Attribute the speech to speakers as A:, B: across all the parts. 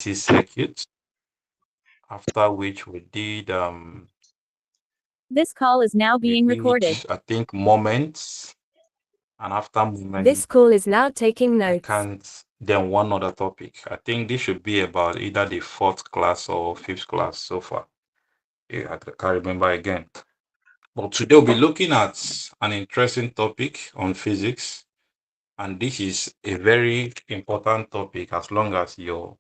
A: AC circuit, after which we did
B: This call is now being recorded.
A: I think moments, and after moments
B: This call is now taking
A: I
B: notes.
A: can't. Then one other topic. I think this should be about either the fourth class or fifth class so far. Yeah, I can't remember again. But today we'll be looking at an interesting topic on physics, and this is a very important topic as long as your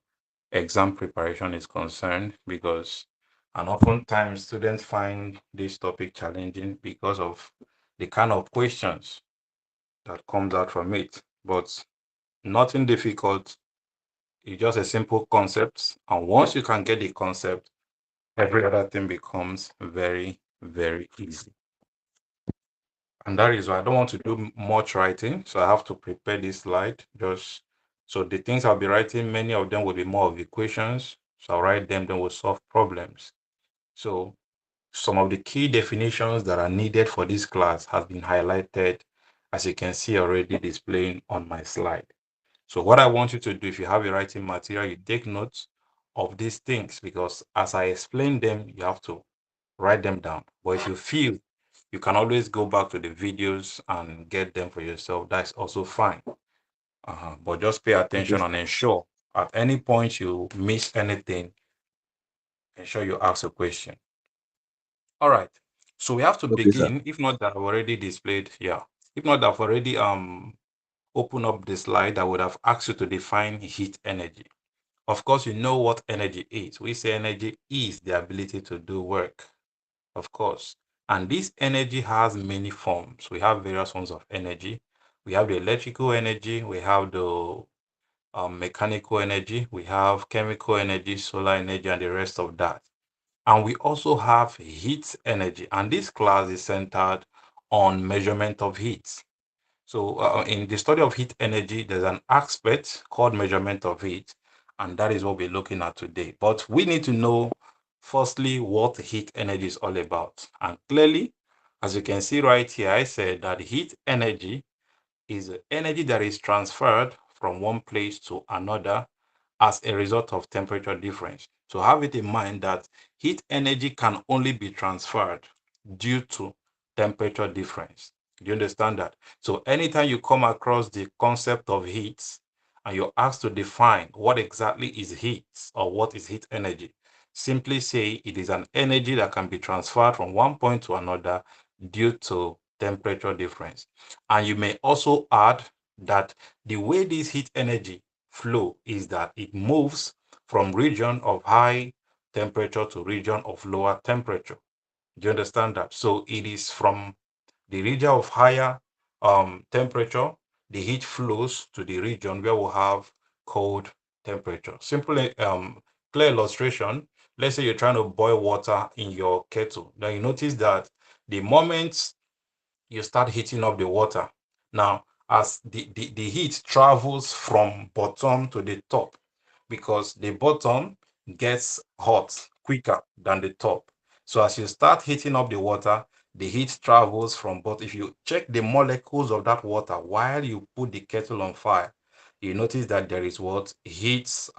A: exam preparation is concerned, because and oftentimes students find this topic challenging because of the kind of questions that comes out from it. But nothing difficult. It's just a simple concept. And once you can get the concept, every other thing becomes very, very easy. And that is why I don't want to do much writing. So I have to prepare this slide. Just so the things I'll be writing, many of them will be more of equations. So I'll write them, then we'll solve problems. So some of the key definitions that are needed for this class has been highlighted, as you can see already displaying on my slide. So what I want you to do, if you have a writing material, you take notes of these things, because as I explain them, you have to write them down. But if you feel you can always go back to the videos and get them for yourself, that's also fine. But just pay attention and ensure at any point you miss anything, ensure you ask a question. All right. So we have to begin. If not that I've already displayed, yeah. If not that I've already opened up the slide, I would have asked you to define heat energy. Of course, you know what energy is. We say energy is the ability to do work, of course. And this energy has many forms. We have various forms of energy. We have the electrical energy, we have the mechanical energy, we have chemical energy, solar energy, and the rest of that. And we also have heat energy. And this class is centered on measurement of heat. So in the study of heat energy, there's an aspect called measurement of heat, and that is what we're looking at today. But we need to know, firstly, what heat energy is all about. And clearly, as you can see right here, I said that heat energy is energy that is transferred from one place to another as a result of temperature difference. So have it in mind that heat energy can only be transferred due to temperature difference. Do you understand that? So anytime you come across the concept of heat and you're asked to define what exactly is heat or what is heat energy, simply say it is an energy that can be transferred from one point to another due to temperature difference. And you may also add that the way this heat energy flow is that it moves from region of high temperature to region of lower temperature. Do you understand that? So it is from the region of higher temperature, the heat flows to the region where we have cold temperature. Simply, clear illustration. Let's say you're trying to boil water in your kettle. Now you notice that the moment you start heating up the water, now as the heat travels from bottom to the top, because the bottom gets hot quicker than the top. So as you start heating up the water, the heat travels from bottom. If you check the molecules of that water while you put the kettle on fire, you notice that there is what heats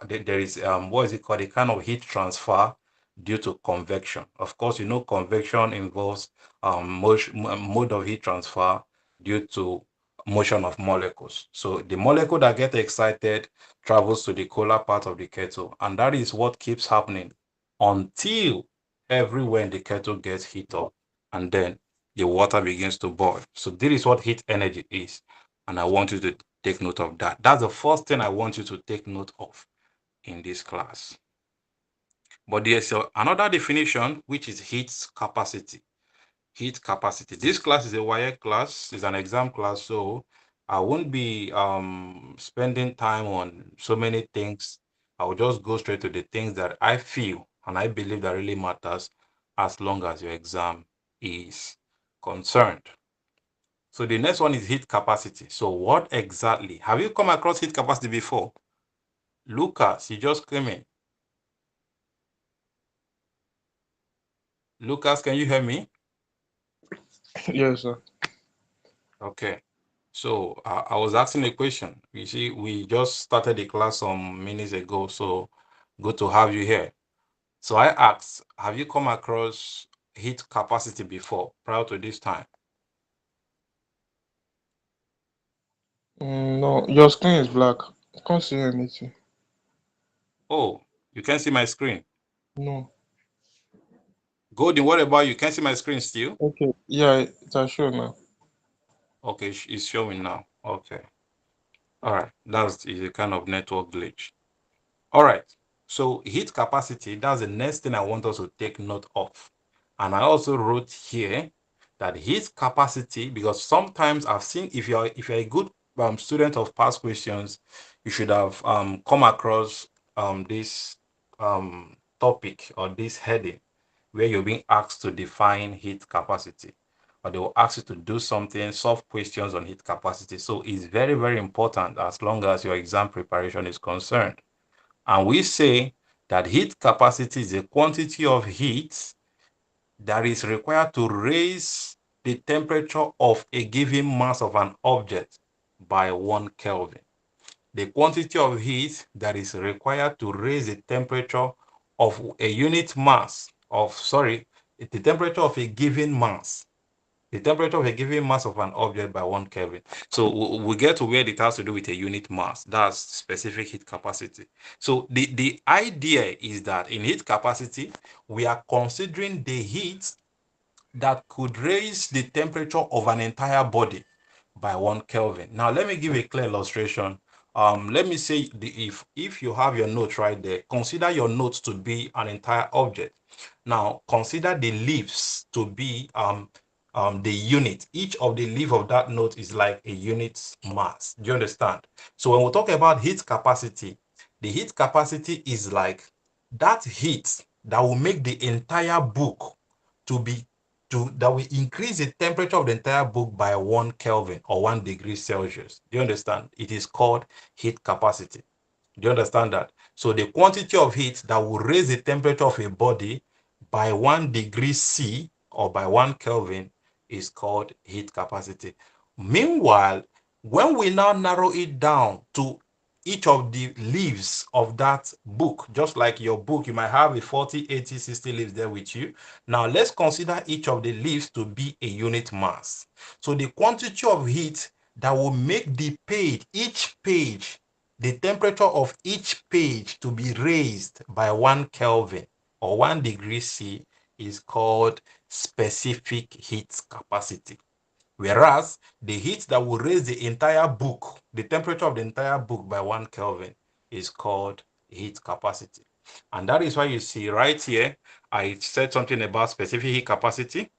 A: there is what is it called, a kind of heat transfer due to convection. Of course, you know convection involves mode of heat transfer due to motion of molecules. So the molecule that gets excited travels to the colder part of the kettle, and that is what keeps happening until everywhere in the kettle gets heat up, and then the water begins to boil. So this is what heat energy is, and I want you to take note of that. That's the first thing I want you to take note of in this class. But there's another definition, which is heat capacity. Heat capacity. This class is a wire class, is an exam class, so I won't be spending time on so many things. I will just go straight to the things that I feel and I believe that really matters as long as your exam is concerned. So the next one is heat capacity. So what exactly? Have you come across heat capacity before? Lucas, you just came in. Lucas, can you hear me?
C: Yes, sir.
A: Okay. So I was asking a question. You see, we just started the class some minutes ago. So Good to have you here. So I asked, have you come across heat capacity before, prior to this time?
C: No, your screen is black. I can't see anything.
A: Oh, you can see my screen.
C: No.
A: Golden, what about you? Can see my screen still?
C: Okay. Yeah, it has shown now.
A: Okay, it's showing now. Okay. All right. That's is a kind of network glitch. All right. So heat capacity, that's the next thing I want us to take note of. And I also wrote here that heat capacity, because sometimes I've seen if you're a good student of past questions, you should have come across this topic or this heading where you're being asked to define heat capacity, or they will ask you to do something, solve questions on heat capacity. So it's very, very important as long as your exam preparation is concerned. And we say that heat capacity is the quantity of heat that is required to raise the temperature of a given mass of an object by 1 Kelvin. The quantity of heat that is required to raise the temperature of a unit mass of, the temperature of a given mass, the temperature of a given mass of an object by 1 Kelvin. So we get to where it has to do with a unit mass. That's specific heat capacity. So the idea is that in heat capacity, we are considering the heat that could raise the temperature of an entire body by 1 Kelvin. Now, let me give a clear illustration. Let me say if you have your notes right there, consider your notes to be an entire object. Now, consider the leaves to be the unit. Each of the leaf of that note is like a unit mass. Do you understand? So when we talk about heat capacity, the heat capacity is like that heat that will make the entire book to be that will increase the temperature of the entire book by 1 Kelvin or 1 degree Celsius. Do you understand? It is called heat capacity. Do you understand that? So the quantity of heat that will raise the temperature of a body by 1 degree C or by 1 Kelvin is called heat capacity. Meanwhile, when we now narrow it down to each of the leaves of that book, just like your book, you might have a 40, 80, 60 leaves there with you. Now let's consider each of the leaves to be a unit mass. So the quantity of heat that will make each page, the temperature of each page to be raised by 1 Kelvin or 1 degree C is called specific heat capacity. Whereas the heat that will raise the entire book, the temperature of the entire book by 1 Kelvin is called heat capacity. And that is why you see right here, I said something about specific heat capacity.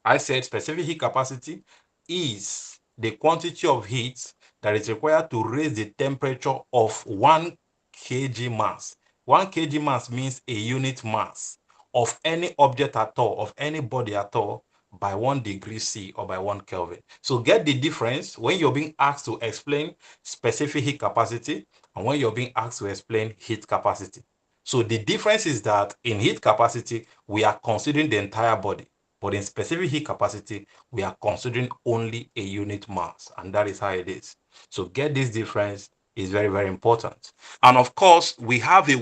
A: I said specific heat capacity is the quantity of heat that is required to raise the temperature of 1 kg mass. 1 kg mass means a unit mass of any object at all, of any body at all, by 1 degree C or by 1 Kelvin. So get the difference when you're being asked to explain specific heat capacity and when you're being asked to explain heat capacity. So the difference is that in heat capacity, we are considering the entire body. But in specific heat capacity, we are considering only a unit mass, and that is how it is. So get this difference is very, very important. And of course, we have a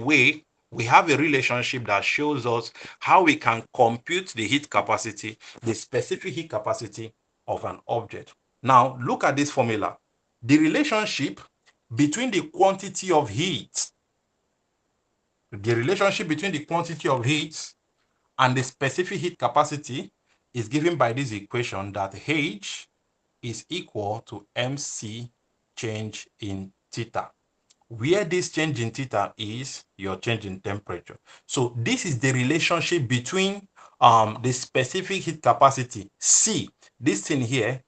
A: relationship that shows us how we can compute the heat capacity, the specific heat capacity of an object. Now, look at this formula. The relationship between the quantity of heat, and the specific heat capacity is given by this equation that H is equal to MC change in theta, where this change in theta is your change in temperature. So this is the relationship between the specific heat capacity, C, this thing here,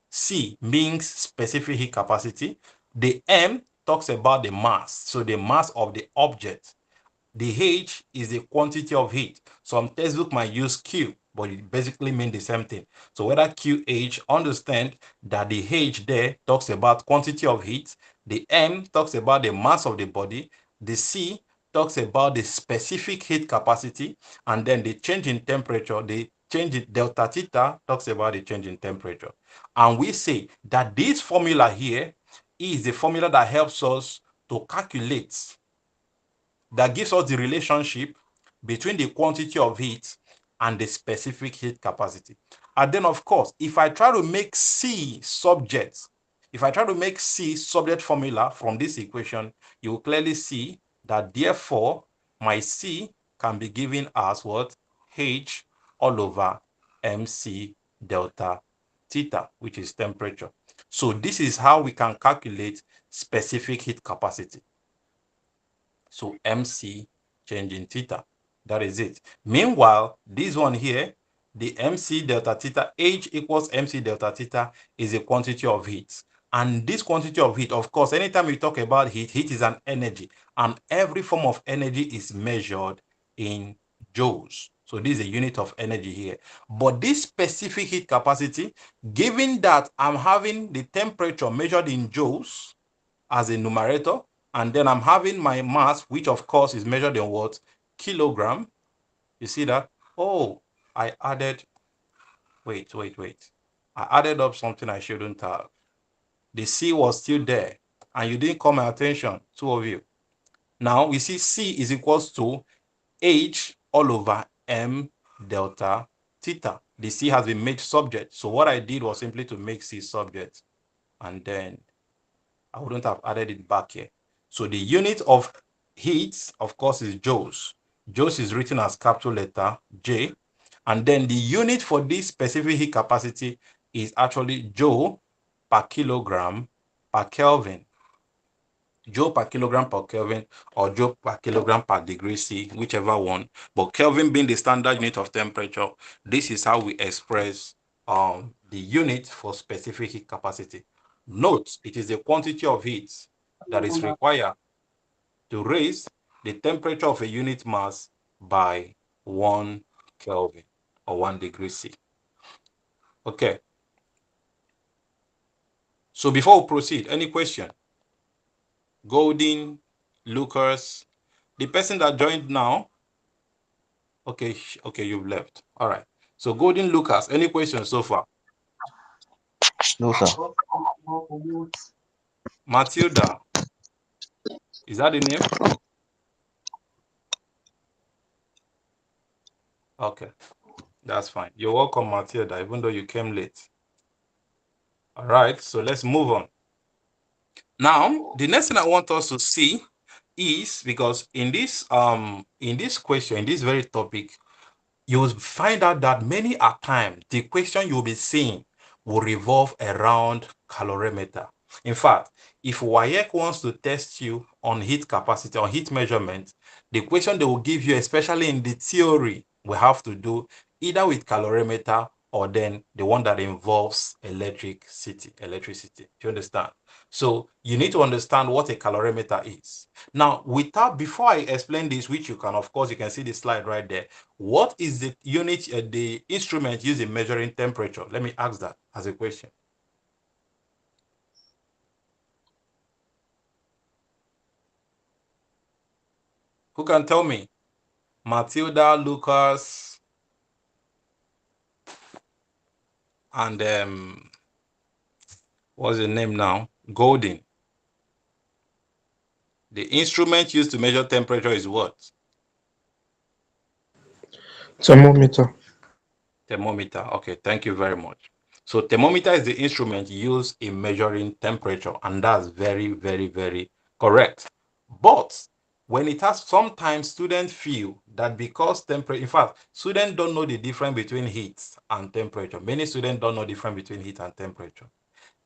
A: C means specific heat capacity. The M talks about the mass, so the mass of the object. The H is the quantity of heat. Some textbook might use Q, but it basically means the same thing. So whether QH, understand that the H there talks about quantity of heat. The M talks about the mass of the body. The C talks about the specific heat capacity. And then the change in temperature, the change in delta theta talks about the change in temperature. And we say that this formula here is the formula that helps us to calculate that gives us the relationship between the quantity of heat and the specific heat capacity. And then, of course, if I try to make C subject, if I try to make C subject formula from this equation, you will clearly see that therefore my C can be given as what? H all over mc delta theta, which is temperature. So this is how we can calculate specific heat capacity. So mc change in theta, that is it. Meanwhile, this one here, the mc delta theta, H equals mc delta theta, is a quantity of heat. And this quantity of heat, of course, anytime we talk about heat, heat is an energy, and every form of energy is measured in joules. So this is a unit of energy here. But this specific heat capacity, given that I'm having the temperature measured in joules as a numerator, and then I'm having my mass, which of course is measured in what? Kilogram. You see that? Oh, I added, wait. I added up something I shouldn't have. The C was still there, and you didn't call my attention, two of you. Now we see C is equals to H all over M delta theta. The C has been made subject. So what I did was simply to make C subject, and then I wouldn't have added it back here. So the unit of heat, of course, is joules. Joules is written as capital letter J. And then the unit for this specific heat capacity is actually joule per kilogram per Kelvin. Joule per kilogram per Kelvin, or joule per kilogram per degree C, whichever one. But Kelvin being the standard unit of temperature, this is how we express the unit for specific heat capacity. Note, it is the quantity of heat that is required to raise the temperature of a unit mass by 1 Kelvin or 1 degree C. Okay. So before we proceed, any question? Golden, Lucas, the person that joined now. Okay, you've left. All right. So Golden, Lucas, any questions so far?
D: No, sir.
A: Matilda, is that the name? Okay, that's fine. You're welcome, Matilda, even though you came late. All right, so let's move on. Now, the next thing I want us to see is, because in this question, in this very topic, you will find out that many a time the question you'll be seeing will revolve around calorimeter. In fact, if WAEC wants to test you on heat capacity, on heat measurement, the question they will give you, especially in the theory, will have to do either with calorimeter or then the one that involves electricity. Do you understand? So you need to understand what a calorimeter is. Now, before I explain this, which you can, of course, you can see the slide right there. What is the unit, the instrument used in measuring temperature? Let me ask that as a question. Who can tell me? Matilda, Lucas, and what's the name now? Golden. The instrument used to measure temperature is what?
C: Thermometer.
A: Thermometer. Okay, thank you very much. So thermometer is the instrument used in measuring temperature, and that's very, very, very correct. But when it has, sometimes students feel that because temperature, in fact, students don't know the difference between heat and temperature. Many students don't know the difference between heat and temperature.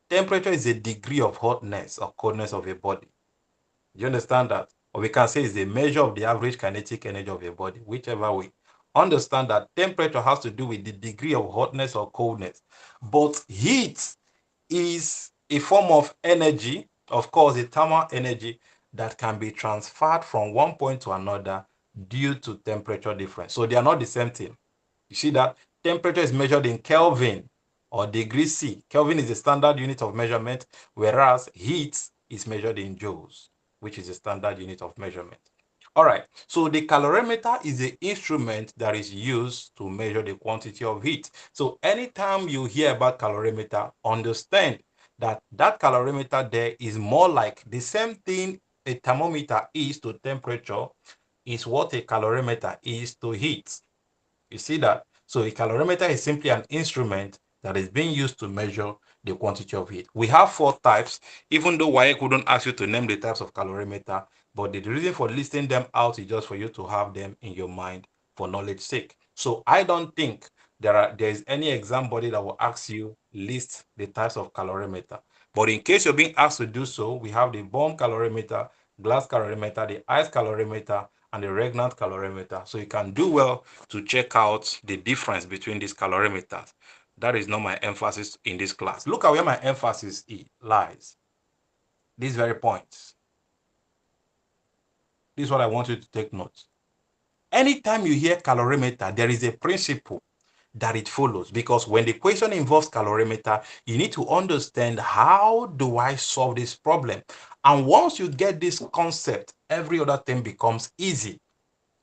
A: Temperature is a degree of hotness or coldness of a body. Do you understand that? Or we can say it's a measure of the average kinetic energy of a body, whichever way. Understand that temperature has to do with the degree of hotness or coldness. But heat is a form of energy, of course, a thermal energy that can be transferred from one point to another due to temperature difference. So they are not the same thing. You see that temperature is measured in Kelvin or degree C. Kelvin is the standard unit of measurement, whereas heat is measured in joules, which is the standard unit of measurement. All right, so the calorimeter is the instrument that is used to measure the quantity of heat. So anytime you hear about calorimeter, understand that calorimeter there is more like the same thing a thermometer is to temperature, is what a calorimeter is to heat. You see that? So a calorimeter is simply an instrument that is being used to measure the quantity of heat. We have 4 types, even though WAEC couldn't ask you to name the types of calorimeter, but the reason for listing them out is just for you to have them in your mind for knowledge sake. So I don't think there is any exam body that will ask you list the types of calorimeter. But in case you're being asked to do so, we have the bomb calorimeter, glass calorimeter, the ice calorimeter, and the regnant calorimeter. So you can do well to check out the difference between these calorimeters. That is not my emphasis in this class. Look at where my emphasis lies. These very points. This is what I want you to take note. Anytime you hear calorimeter, there is a principle that it follows, because when the question involves calorimeter, you need to understand, how do I solve this problem? And once you get this concept, every other thing becomes easy.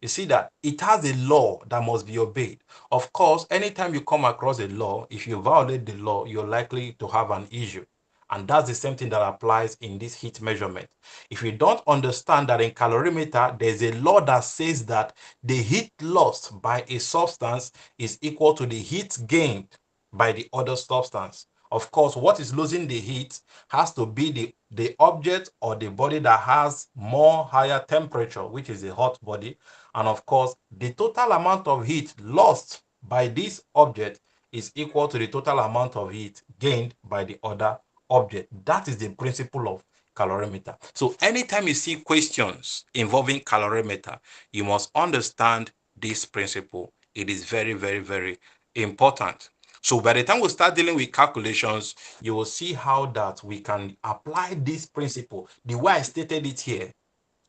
A: You see that it has a law that must be obeyed. Of course, anytime you come across a law, if you violate the law, you're likely to have an issue. And that's the same thing that applies in this heat measurement. If you don't understand that in calorimeter, there's a law that says that the heat lost by a substance is equal to the heat gained by the other substance. Of course, what is losing the heat has to be the object or the body that has more higher temperature, which is a hot body. And of course, the total amount of heat lost by this object is equal to the total amount of heat gained by the other object. That is the principle of calorimeter. So anytime you see questions involving calorimeter, you must understand this principle. It is very, very, very important. So by the time we start dealing with calculations, you will see how that we can apply this principle the way I stated it here.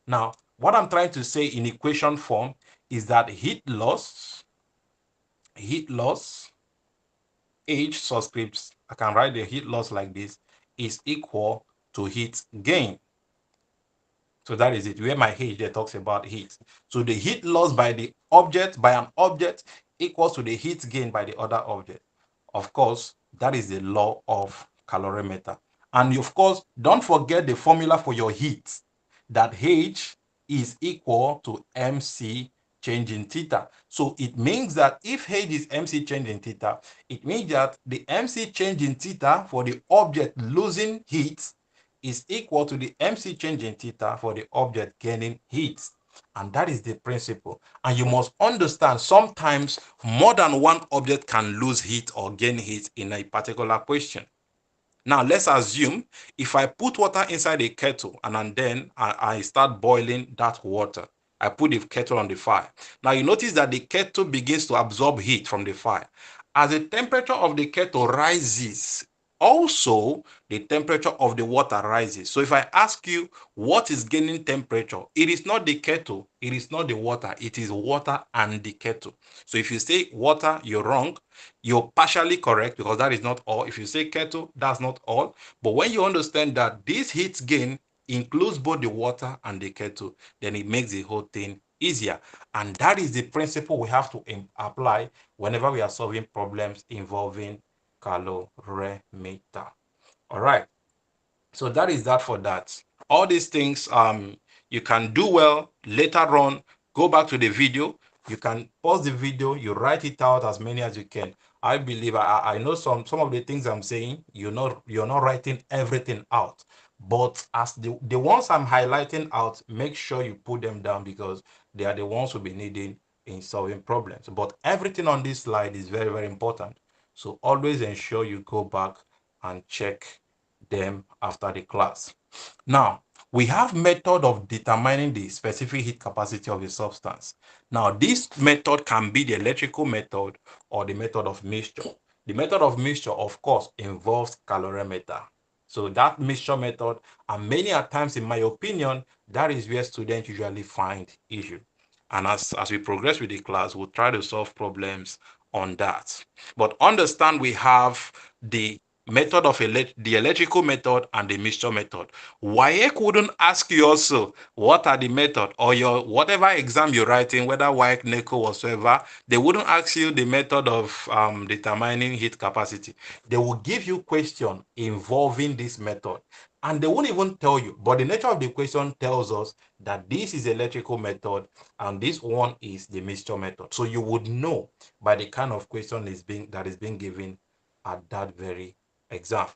A: Now, what I'm trying to say in equation form is that heat loss, H subscripts, I can write the heat loss like this, is equal to heat gain. So that is it, where my H there talks about heat. So the heat loss by the object, by an object, equals to the heat gain by the other object. Of course, that is the law of calorimeter. And of course, don't forget the formula for your heat, that H is equal to MC change in theta. So it means that if H is MC change in theta, it means that the MC change in theta for the object losing heat is equal to the MC change in theta for the object gaining heat. And that is the principle. And you must understand, sometimes more than one object can lose heat or gain heat in a particular question. Now, let's assume if I put water inside a kettle and then I start boiling that water, I put the kettle on the fire. Now, you notice that the kettle begins to absorb heat from the fire. As the temperature of the kettle rises, also the temperature of the water rises. So if I ask you what is gaining temperature, it is not the kettle, it is not the water, it is water and the kettle. So if you say water, you're wrong. You're partially correct, because that is not all. If you say kettle, that's not all. But when you understand that this heat gain includes both the water and the kettle, then it makes the whole thing easier. And that is the principle we have to apply whenever we are solving problems involving calorimeter. All right. So that is that for that. All these things you can do well later on. Go back to the video. You can pause the video, you write it out as many as you can. I believe I know some of the things I'm saying, you're not writing everything out. But as the ones I'm highlighting out, make sure you put them down, because they are the ones we'll be needing in solving problems. But everything on this slide is very, very important. So always ensure you go back and check them after the class. Now, we have method of determining the specific heat capacity of a substance. Now, this method can be the electrical method or the method of mixture. The method of mixture, of course, involves calorimeter. So that mixture method, and many a times, in my opinion, that is where students usually find issue. And as we progress with the class, we'll try to solve problems on that. But understand, we have the method of the electrical method and the mixture method. WAEC wouldn't ask you also what are the method, or your whatever exam you're writing, whether WAEC, NECO, whatsoever, they wouldn't ask you the method of determining heat capacity. They will give you question involving this method. And they won't even tell you, but the nature of the equation tells us that this is the electrical method and this one is the mixture method. So you would know by the kind of question that is being given at that very exam.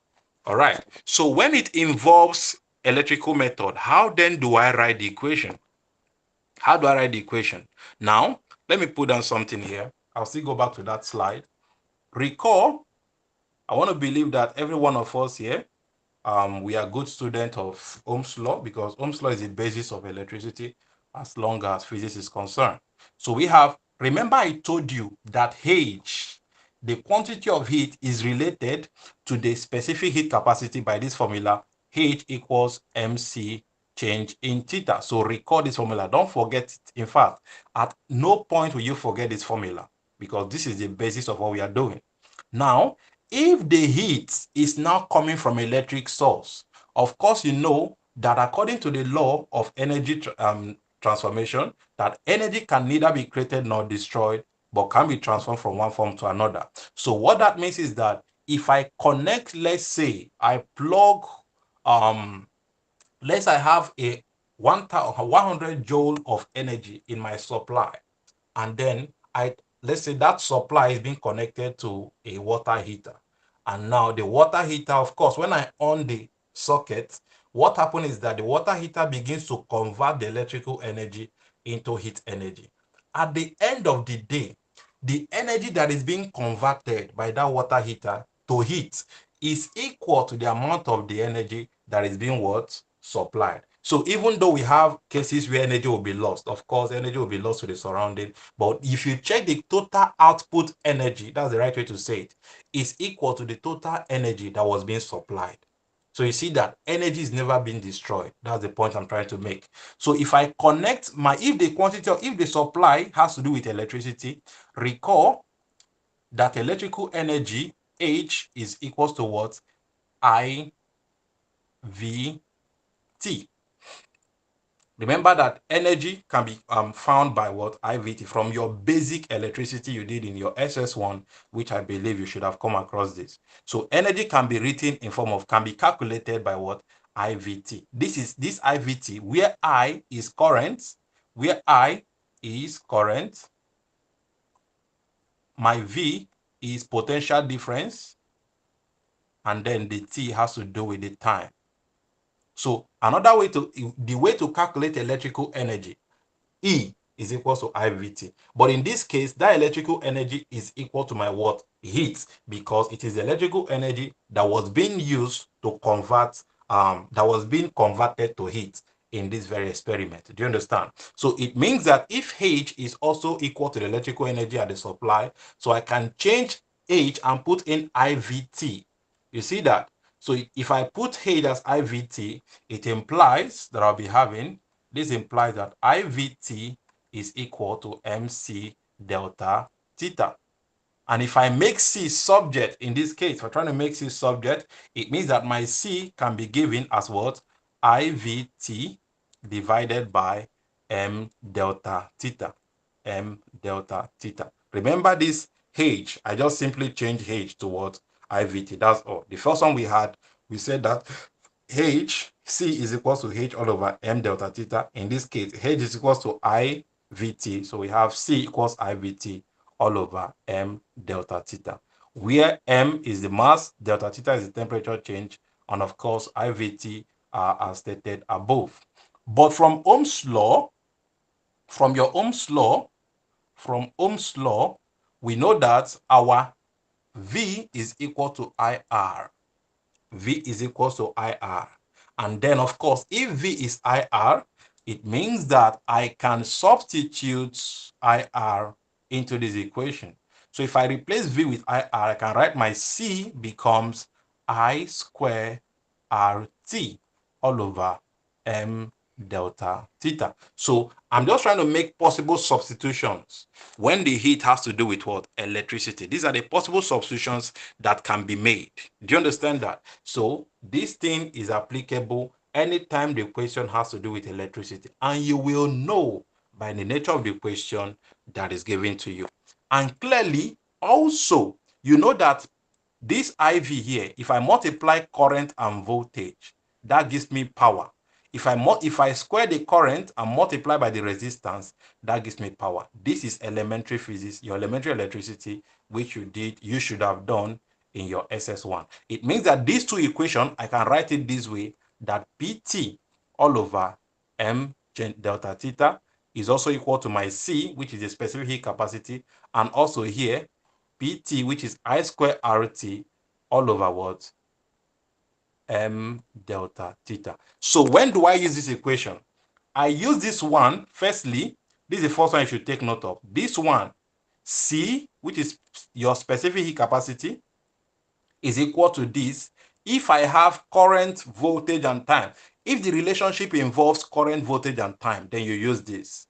A: All right. So when it involves electrical method, how then do I write the equation? How do I write the equation? Now, let me put down something here. I'll still go back to that slide. Recall, I want to believe that every one of us here, we are good students of Ohm's law, because Ohm's law is the basis of electricity as long as physics is concerned. So we have, remember I told you that H, the quantity of heat, is related to the specific heat capacity by this formula, H equals mc change in theta. So record this formula. Don't forget it. In fact, at no point will you forget this formula, because this is the basis of what we are doing. Now, if the heat is now coming from electric source, of course, you know that according to the law of energy transformation, that energy can neither be created nor destroyed, but can be transformed from one form to another. So what that means is that if I connect, let's say I plug, let's say I have a 100 joule of energy in my supply, and then let's say that supply is being connected to a water heater. And now the water heater, of course, when I on the socket, what happens is that the water heater begins to convert the electrical energy into heat energy. At the end of the day, the energy that is being converted by that water heater to heat is equal to the amount of the energy that is being what? Supplied. So even though we have cases where energy will be lost, of course, energy will be lost to the surrounding. But if you check the total output energy, that's the right way to say it, is equal to the total energy that was being supplied. So you see that energy is never being destroyed. That's the point I'm trying to make. So if I connect if the supply has to do with electricity, recall that electrical energy, H, is equals to what? I V T. Remember that energy can be found by what? IVT, from your basic electricity you did in your SS1, which I believe you should have come across this. So energy can be written in form of, can be calculated by what? IVT. This is this IVT, where I is current, my V is potential difference, and then the T has to do with the time. So another way to calculate electrical energy, E is equal to IVT. But in this case, that electrical energy is equal to my what? Heat, because it is the electrical energy that was being used to convert, that was being converted to heat in this very experiment. Do you understand? So it means that if H is also equal to the electrical energy at the supply, so I can change H and put in IVT. You see that? So if I put H as IVT, it implies that I'll be having, this implies that IVT is equal to MC delta theta. And if I make C subject, in this case, if we're trying to make C subject, it means that my C can be given as what? IVT divided by M delta theta. M delta theta. Remember this H, I just simply change H to what? IVT. That's all. The first one we had, we said that C is equal to H all over M delta theta. In this case, H is equal to IVT. So we have C equals IVT all over M delta theta, where M is the mass, delta theta is the temperature change, and of course, IVT are as stated above. But from Ohm's law, from Ohm's law, we know that our V is equal to IR. V is equal to IR. And then, of course, if V is IR, it means that I can substitute IR into this equation. So if I replace V with IR, I can write my C becomes I square RT all over M delta theta. So I'm just trying to make possible substitutions when the heat has to do with what? Electricity. These are the possible substitutions that can be made. Do you understand that? So this thing is applicable anytime the question has to do with electricity, and you will know by the nature of the question that is given to you. And clearly, also, you know that this IV here, if I multiply current and voltage, that gives me power. If I square the current and multiply by the resistance, that gives me power. This is elementary physics, your elementary electricity, which you should have done in your SS1. It means that these two equations, I can write it this way, that PT all over M delta theta is also equal to my C, which is the specific heat capacity, and also here, PT, which is I square RT all over what? M delta theta. So when do I use this equation? I use this one, firstly, this is the first one you should take note of. This one, C, which is your specific heat capacity, is equal to this if I have current, voltage, and time. If the relationship involves current, voltage, and time, then you use this.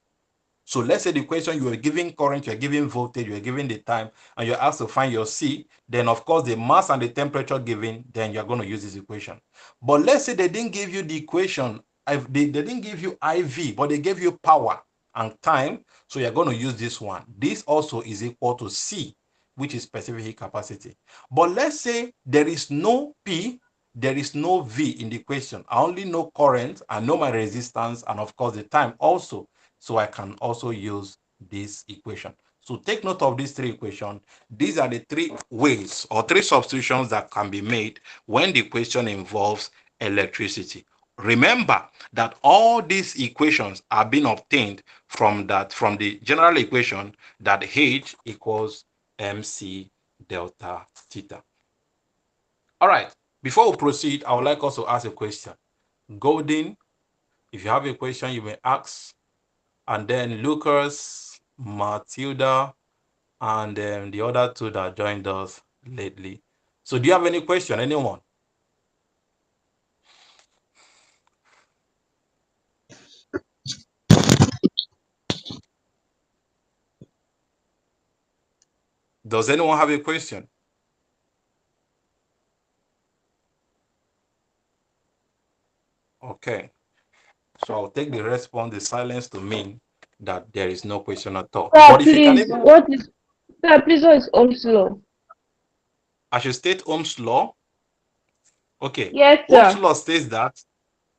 A: So let's say the question, you are giving current, you're giving voltage, you're giving the time, and you're asked to find your C, then of course the mass and the temperature given, then you're going to use this equation. But let's say they didn't give you the equation, they didn't give you IV, but they gave you power and time, so you're going to use this one. This also is equal to C, which is specific heat capacity. But let's say there is no P, there is no V in the equation. I only know current, I know my resistance, and of course the time also. So I can also use this equation. So take note of these three equations. These are the three ways or three substitutions that can be made when the equation involves electricity. Remember that all these equations are being obtained from the general equation that H equals mc delta theta. All right, before we proceed, I would like us to ask a question. Golden, if you have a question, you may ask. And then Lucas, Matilda, and the other two that joined us lately. So do you have any question, anyone? Does anyone have a question? Okay. So I'll take the response, the silence, to mean that there is no question at all.
E: Sir,
A: But if you can
E: please,
A: even,
E: what is Ohm's law?
A: I should state Ohm's law. Okay.
E: Yes,
A: Ohm's
E: sir.
A: law states that,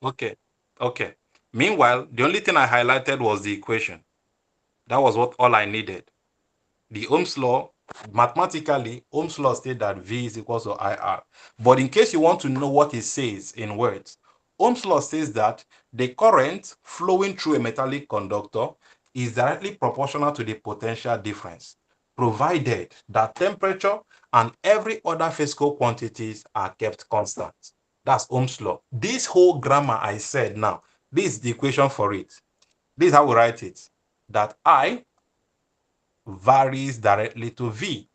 A: okay, okay. Meanwhile, the only thing I highlighted was the equation. That was all I needed. The Ohm's law, mathematically, Ohm's law states that V is equal to IR. But in case you want to know what it says in words, Ohm's law says that the current flowing through a metallic conductor is directly proportional to the potential difference, provided that temperature and every other physical quantities are kept constant. That's Ohm's law. This whole grammar I said now, this is the equation for it. This is how we write it, that I varies directly to V.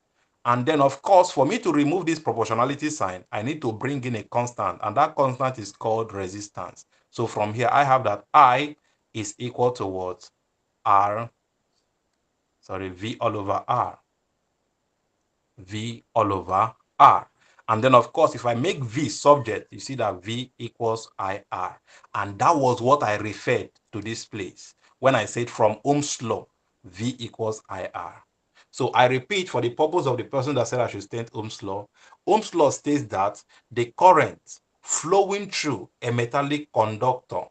A: And then, of course, for me to remove this proportionality sign, I need to bring in a constant, and that constant is called resistance. So from here, I have that I is equal to what? V all over R. V all over R. And then, of course, if I make V subject, you see that V equals IR. And that was what I referred to this place when I said from Ohm's law, V equals IR. So I repeat, for the purpose of the person that said I should state Ohm's law states that the current flowing through a metallic conductor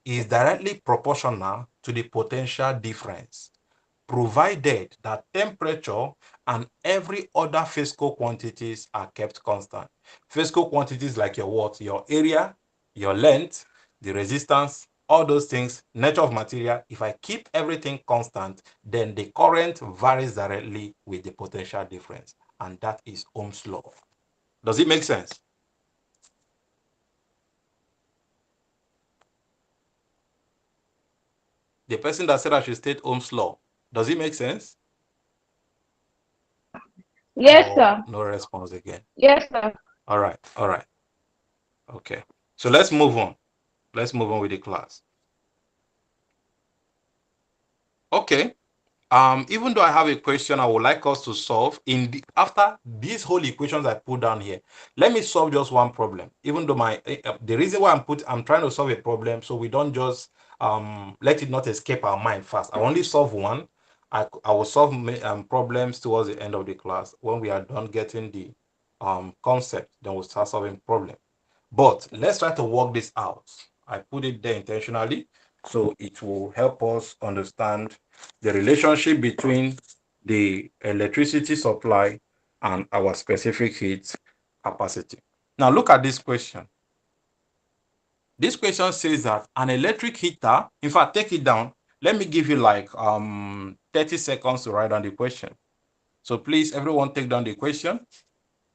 A: is directly proportional to the potential difference, provided that temperature and every other physical quantities are kept constant. Physical quantities like your what? Your area, your length, the resistance, all those things, nature of material. If I keep everything constant, then the current varies directly with the potential difference. And that is Ohm's law. Does it make sense? The person that said I should state Ohm's law, does it make sense?
E: Yes,
A: Or
E: sir.
A: no response again?
E: Yes, sir.
A: All right. All right. Okay. So let's move on. Let's move on with the class. Okay. Even though I have a question I would like us to solve after these whole equations I put down here, let me solve just one problem. Even though the reason why I'm trying to solve a problem, so we don't just let it not escape our mind fast. I only solve one. I will solve problems towards the end of the class. When we are done getting the concept, then we'll start solving problem. But let's try to work this out. I put it there intentionally so it will help us understand the relationship between the electricity supply and our specific heat capacity. Now look at this question. This question says that an electric heater, in fact, take it down. Let me give you like 30 seconds to write down the question. So please, everyone take down the question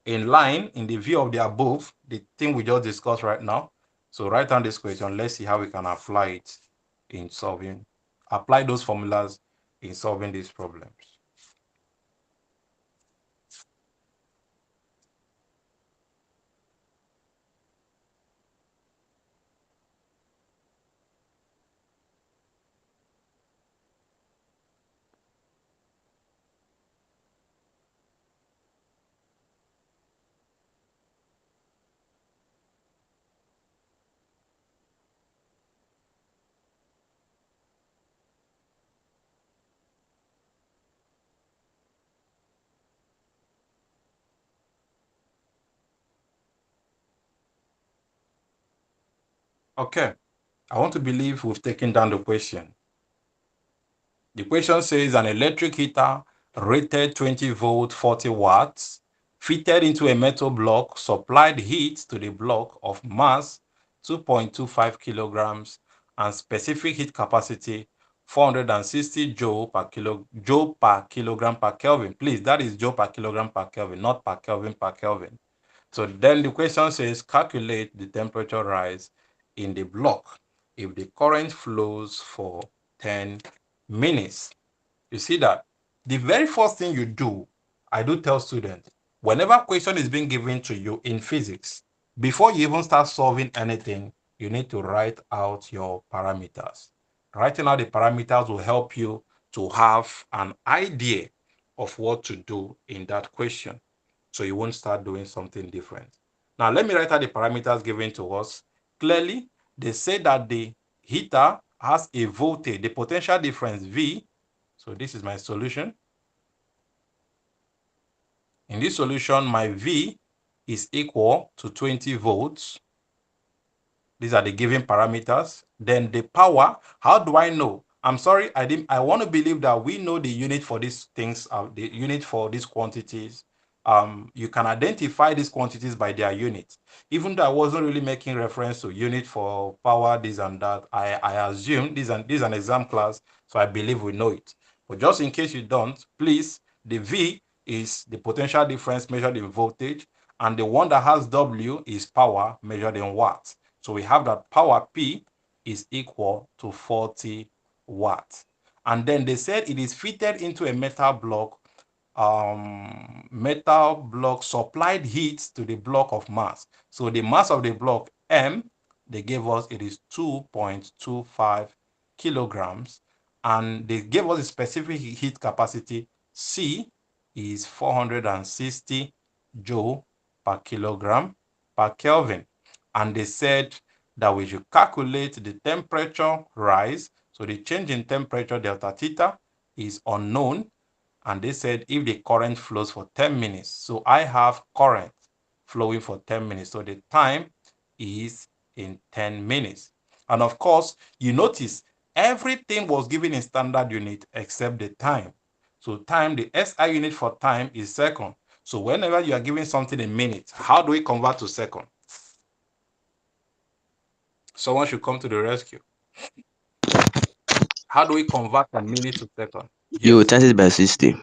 A: in line in the view of the above, the thing we just discussed right now. So write down this question. Let's see how we can apply it in apply those formulas in solving these problems. Okay, I want to believe we've taken down the question. The question says an electric heater rated 20 volt, 40 watts, fitted into a metal block, supplied heat to the block of mass 2.25 kilograms and specific heat capacity 460 joule per kilogram per Kelvin. Please, that is joule per kilogram per Kelvin, not per Kelvin per Kelvin. So then the question says calculate the temperature rise in the block if the current flows for 10 minutes. You see that the very first thing you do, I do tell students, whenever question is being given to you in physics, before you even start solving anything, you need to write out your parameters. Writing out the parameters will help you to have an idea of what to do in that question, so you won't start doing something different. Now, let me write out the parameters given to us. Clearly, they say that the heater has a voltage, the potential difference V. So this is my solution. In this solution, my V is equal to 20 volts. These are the given parameters. Then the power, how do I know? I'm sorry, I want to believe that we know the unit for these things, the unit for these quantities. You can identify these quantities by their units. Even though I wasn't really making reference to unit for power, this and that, I assume this is an exam class, so I believe we know it. But just in case you don't, please, the V is the potential difference measured in voltage, and the one that has W is power measured in watts. So we have that power P is equal to 40 watts. And then they said it is fitted into a metal block supplied heat to the block of mass. So the mass of the block M, they gave us it is 2.25 kilograms, and they gave us a specific heat capacity C is 460 joule per kilogram per Kelvin. And they said that we should calculate the temperature rise. So the change in temperature delta theta is unknown, and they said if the current flows for 10 minutes. So I have current flowing for 10 minutes. So the time is in 10 minutes. And of course, you notice everything was given in standard unit except the time. So time, the SI unit for time is second. So whenever you are giving something in minutes, how do we convert to second? Someone should come to the rescue. How do we convert a minute to second?
D: You
A: Yes.
D: times it by 60.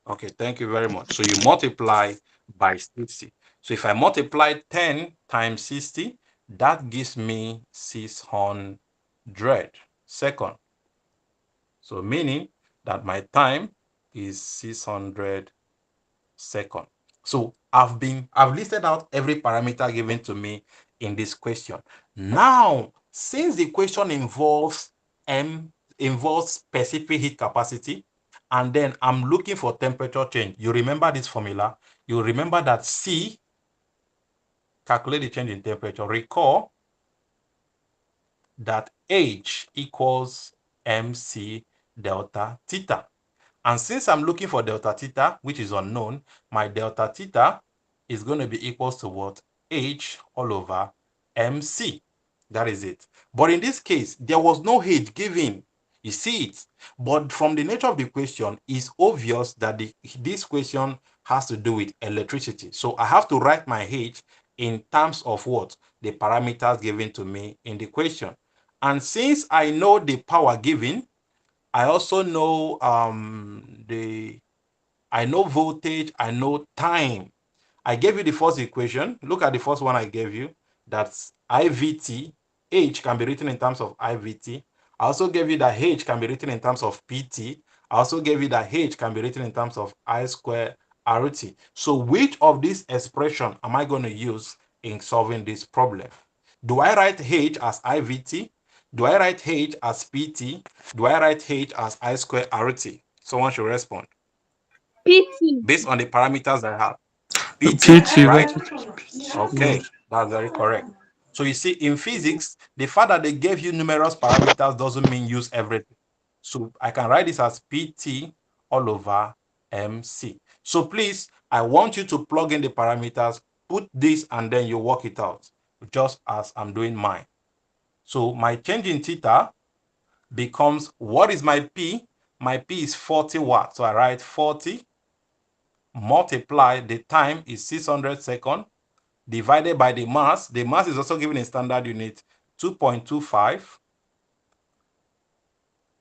A: Okay, thank you very much. So you multiply by 60. So if I multiply 10 times 60, that gives me 600 second. So meaning that my time is 600 second. So I've listed out every parameter given to me in this question. Now, since the question involves specific heat capacity, and then I'm looking for temperature change. You remember this formula? You remember that C, calculate the change in temperature. Recall that H equals MC delta theta. And since I'm looking for delta theta, which is unknown, my delta theta is going to be equals to what? H all over MC. That is it. But in this case, there was no H given. You see it. But from the nature of the question, it's obvious that this question has to do with electricity. So I have to write my H in terms of what? The parameters given to me in the question. And since I know the power given, I also know I know voltage, I know time. I gave you the first equation. Look at the first one I gave you. That's IVT. H can be written in terms of IVT. I also gave you that H can be written in terms of PT. I also gave you that H can be written in terms of I square RT. So which of these expression am I going to use in solving this problem? Do I write H as IVT? Do I write H as PT? Do I write H as I square RT? Someone should respond.
E: PT.
A: Based on the parameters I have. PT,
C: PT,
A: right?
C: right?
A: Okay, that's very correct. So you see, in physics, the fact that they gave you numerous parameters doesn't mean use everything. So I can write this as PT all over MC. So please, I want you to plug in the parameters, put this, and then you work it out, just as I'm doing mine. So my change in theta becomes, what is my P? My P is 40 watts. So I write 40 multiply the time is 600 seconds divided by the mass. The mass is also given in standard unit 2.25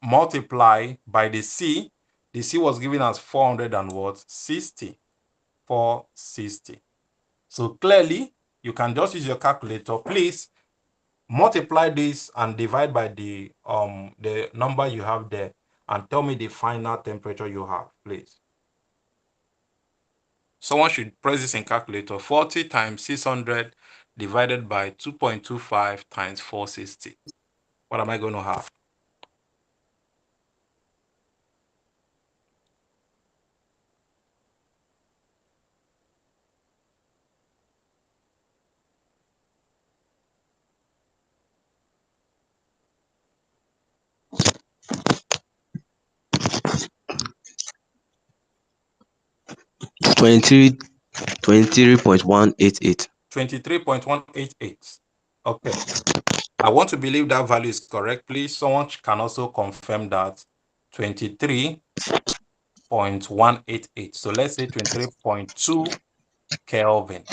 A: multiply by the C. The C was given as 400 and what? 60. 460. So clearly, you can just use your calculator. Please multiply this and divide by the number you have there and tell me the final temperature you have, please. Someone should press this in calculator. 40 times 600 divided by 2.25 times 460. What am I going to have?
D: Twenty 23.188.
A: 23.188. Okay. I want to believe that value is correct. Please, someone can also confirm that 23.188. So let's say 23.2 Kelvin.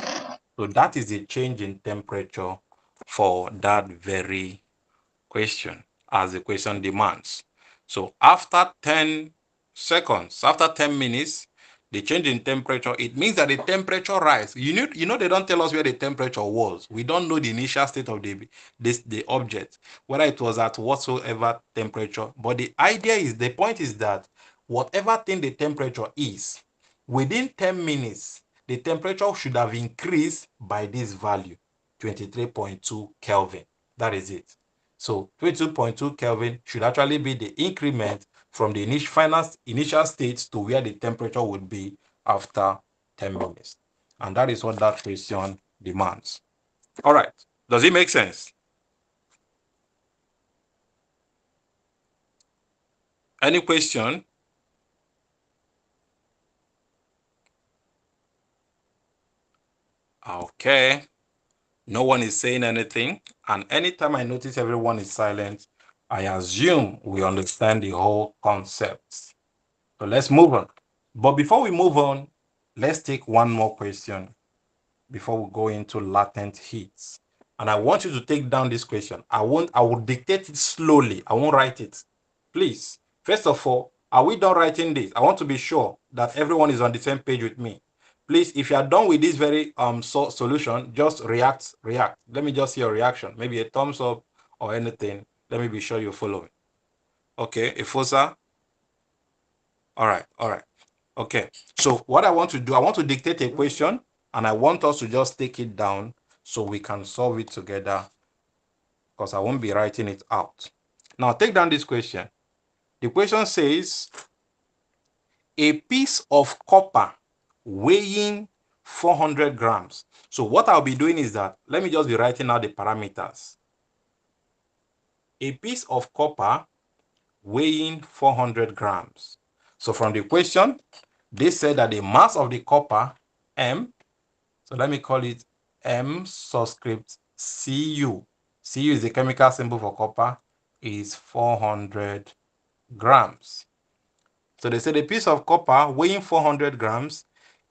A: So that is the change in temperature for that very question, as the question demands. So after 10 seconds, after 10 minutes, the change in temperature, it means that the temperature rise. You know, they don't tell us where the temperature was. We don't know the initial state of the object, whether it was at whatsoever temperature. But the idea is, the point is that whatever thing the temperature is, within 10 minutes, the temperature should have increased by this value, 23.2 Kelvin. That is it. So 22.2 Kelvin should actually be the increment from the initial state to where the temperature would be after 10 minutes. And that is what that question demands. All right. Does it make sense? Any question? Okay. No one is saying anything. And anytime I notice everyone is silent, I assume we understand the whole concept. So let's move on. But before we move on, let's take one more question before we go into latent heat. And I want you to take down this question. I will dictate it slowly. I won't write it. Please. First of all, are we done writing this? I want to be sure that everyone is on the same page with me. Please, if you are done with this very solution, just react. Let me just see your reaction. Maybe a thumbs up or anything. Let me be sure you're following. Okay, Ifosa. All right. Okay. So what I want to do, I want to dictate a question and I want us to just take it down so we can solve it together, because I won't be writing it out. Now take down this question. The question says, a piece of copper weighing 400 grams. So what I'll be doing is that, let me just be writing out the parameters. A piece of copper weighing 400 grams. So from the question, they said that the mass of the copper, M, so let me call it M subscript Cu. Cu is the chemical symbol for copper, is 400 grams. So they said a piece of copper weighing 400 grams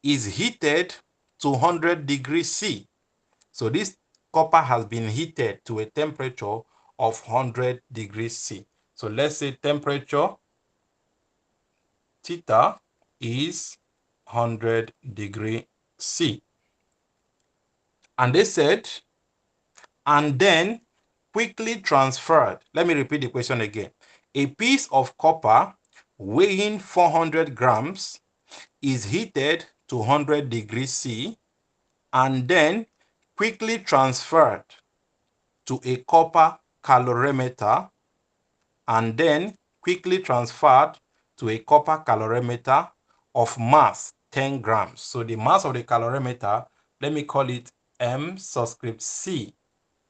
A: is heated to 100 degrees C. So this copper has been heated to a temperature of 100 degrees C. So let's say temperature theta is 100 degree C. And they said, and then quickly transferred. Let me repeat the question again. A piece of copper weighing 400 grams is heated to 100 degrees C and then quickly transferred to a copper calorimeter and then quickly transferred to a copper calorimeter of mass 10 grams. So the mass of the calorimeter, let me call it M subscript C,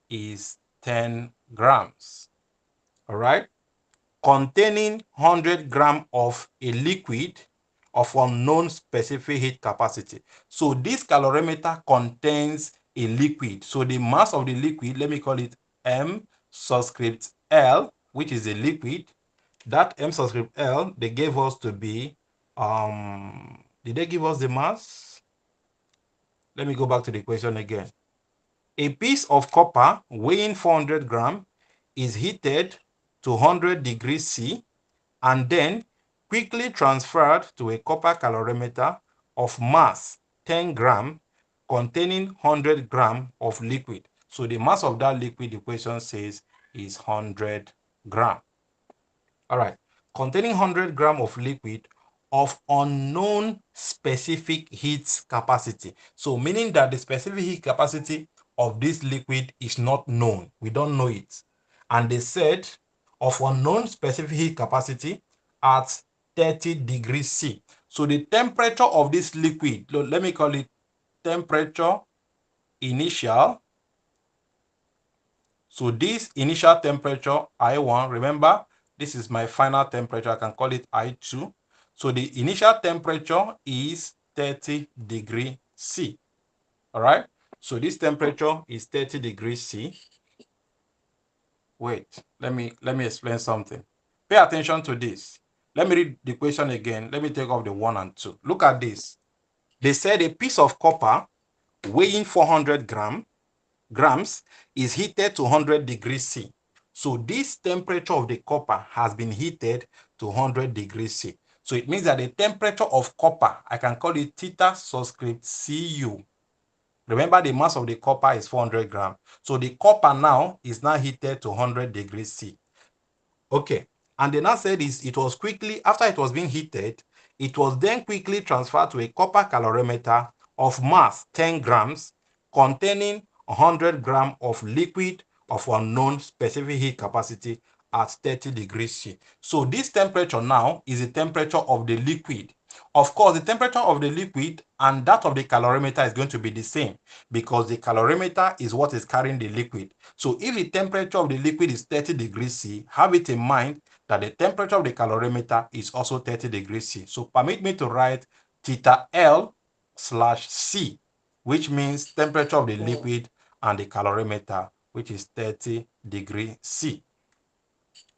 A: is 10 grams. All right. Containing 100 grams of a liquid of unknown specific heat capacity. So this calorimeter contains a liquid. So the mass of the liquid, let me call it M subscript L, which is a liquid. That M subscript L, they gave us to be, did they give us the mass? Let me go back to the question again. A piece of copper weighing 400 grams is heated to 100 degrees C and then quickly transferred to a copper calorimeter of mass 10 gram containing 100 gram of liquid. So the mass of that liquid, the question says, is 100 gram. All right, containing 100 gram of liquid of unknown specific heat capacity. So meaning that the specific heat capacity of this liquid is not known. We don't know it. And they said of unknown specific heat capacity at 30 degrees C. So the temperature of this liquid, let me call it temperature initial. So this initial temperature, I1, remember, this is my final temperature. I can call it I2. So the initial temperature is 30 degrees C. All right. So this temperature is 30 degrees C. Wait, let me explain something. Pay attention to this. Let me read the question again. Let me take off the 1 and 2. Look at this. They said a piece of copper weighing 400 grams is heated to 100 degrees C. So this temperature of the copper has been heated to 100 degrees C. So it means that the temperature of copper, I can call it theta subscript Cu. Remember, the mass of the copper is 400 grams. So the copper now is now heated to 100 degrees C. Okay. And they now said it was quickly, after it was being heated, it was then quickly transferred to a copper calorimeter of mass 10 grams containing 100 grams of liquid of unknown specific heat capacity at 30 degrees C. So this temperature now is the temperature of the liquid. Of course, the temperature of the liquid and that of the calorimeter is going to be the same because the calorimeter is what is carrying the liquid. So if the temperature of the liquid is 30 degrees C, have it in mind that the temperature of the calorimeter is also 30 degrees C. So permit me to write theta L slash C, which means temperature of the liquid and the calorimeter, which is 30 degrees C.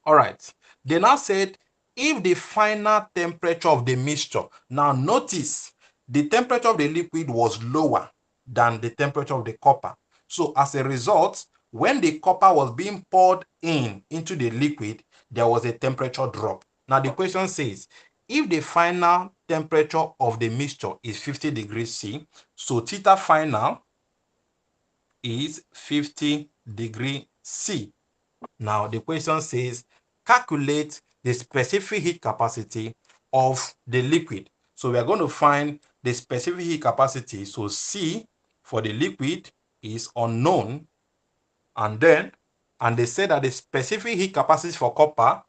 A: All right. They now said if the final temperature of the mixture, now notice the temperature of the liquid was lower than the temperature of the copper. So as a result, when the copper was being poured into the liquid, there was a temperature drop. Now the question says, if the final temperature of the mixture is 50 degrees C, so theta final is 50 degrees C. Now the question says, calculate the specific heat capacity of the liquid. So we are going to find the specific heat capacity. So C for the liquid is unknown. And they say that the specific heat capacity for copper,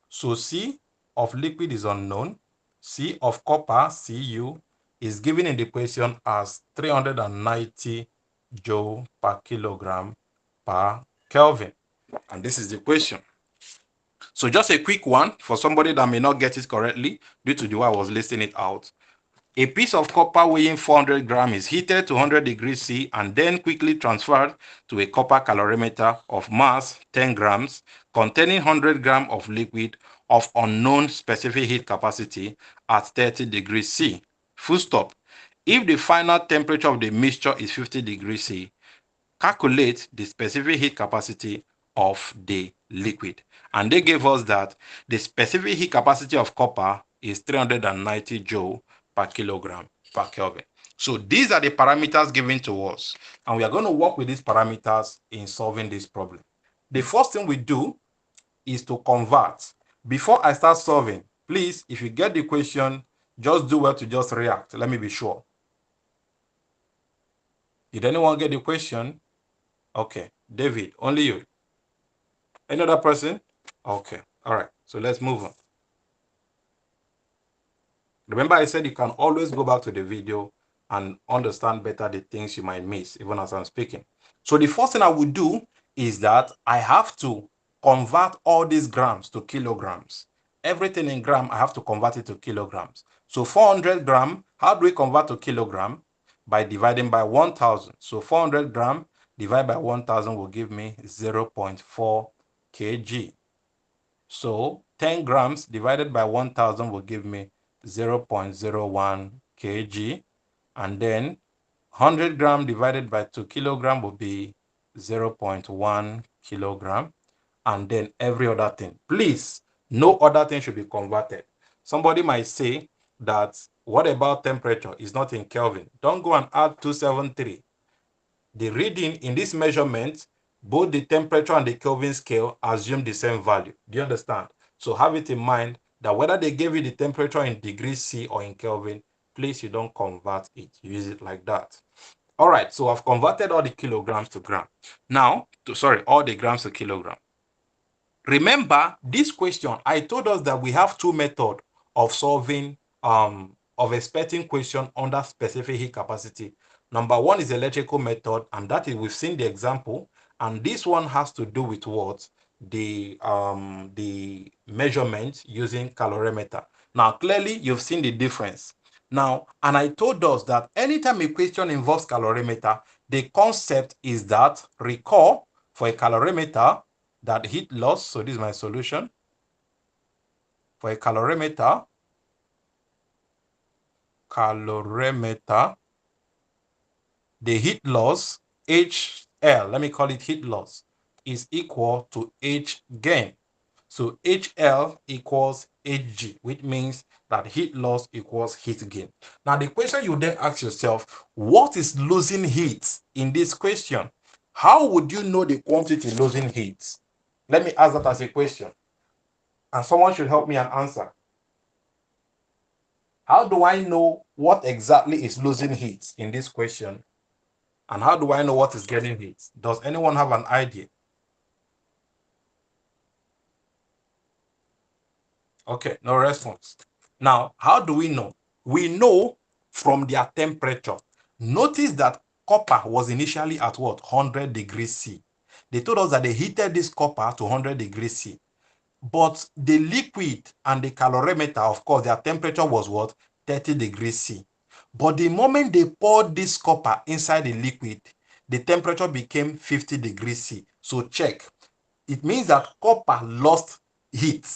A: so C of liquid is unknown. C of copper, Cu, is given in the equation as 390 joule per kilogram per Kelvin. And this is the question. So just a quick one for somebody that may not get it correctly due to the way I was listing it out. A piece of copper weighing 400 grams is heated to 100 degrees C and then quickly transferred to a copper calorimeter of mass 10 grams containing 100 grams of liquid of unknown specific heat capacity at 30 degrees C. Full stop. If the final temperature of the mixture is 50 degrees C, calculate the specific heat capacity of the liquid. And they gave us that the specific heat capacity of copper is 390 joule per kilogram per Kelvin. So these are the parameters given to us. And we are going to work with these parameters in solving this problem. The first thing we do is to convert. Before I start solving, please, if you get the question, just do well to just react. Let me be sure. Did anyone get the question? Okay, David, only you. Any other person? Okay, all right. So let's move on. Remember, I said you can always go back to the video and understand better the things you might miss, even as I'm speaking. So the first thing I would do is that I have to convert all these grams to kilograms. Everything in gram, I have to convert it to kilograms. So 400 gram, how do we convert to kilogram? By dividing by 1,000. So 400 gram divided by 1,000 will give me 0.4 kg. So 10 grams divided by 1,000 will give me 0.01 kg. And then 100 gram divided by 2 kilogram will be 0.1 kilogram. And then every other thing. Please, no other thing should be converted. Somebody might say that, what about temperature? It's not in Kelvin. Don't go and add 273. The reading in this measurement, both the temperature and the Kelvin scale assume the same value. Do you understand? So have it in mind that whether they gave you the temperature in degrees C or in Kelvin, please, you don't convert it. Use it like that. All right, so I've converted all the kilograms to gram. Now, all the grams to kilogram. Remember, this question, I told us that we have two methods of solving, of expecting question under specific heat capacity. Number one is electrical method, and that is, we've seen the example, and this one has to do with what? The measurement using calorimeter. Now, clearly, you've seen the difference. Now, and I told us that anytime a question involves calorimeter, the concept is that, recall, for a calorimeter, that heat loss, so this is my solution. For a calorimeter, the heat loss, HL, let me call it heat loss, is equal to H gain. So HL equals Hg, which means that heat loss equals heat gain. Now the question you then ask yourself, what is losing heat in this question? How would you know the quantity losing heat? Let me ask that as a question. And someone should help me and answer. How do I know what exactly is losing heat in this question? And how do I know what is getting heat? Does anyone have an idea? Okay, no response. Now, how do we know? We know from their temperature. Notice that copper was initially at what? 100 degrees C. They told us that they heated this copper to 100 degrees C. But the liquid and the calorimeter, of course, their temperature was what? 30 degrees C. But the moment they poured this copper inside the liquid, the temperature became 50 degrees C. So check. It means that copper lost heat.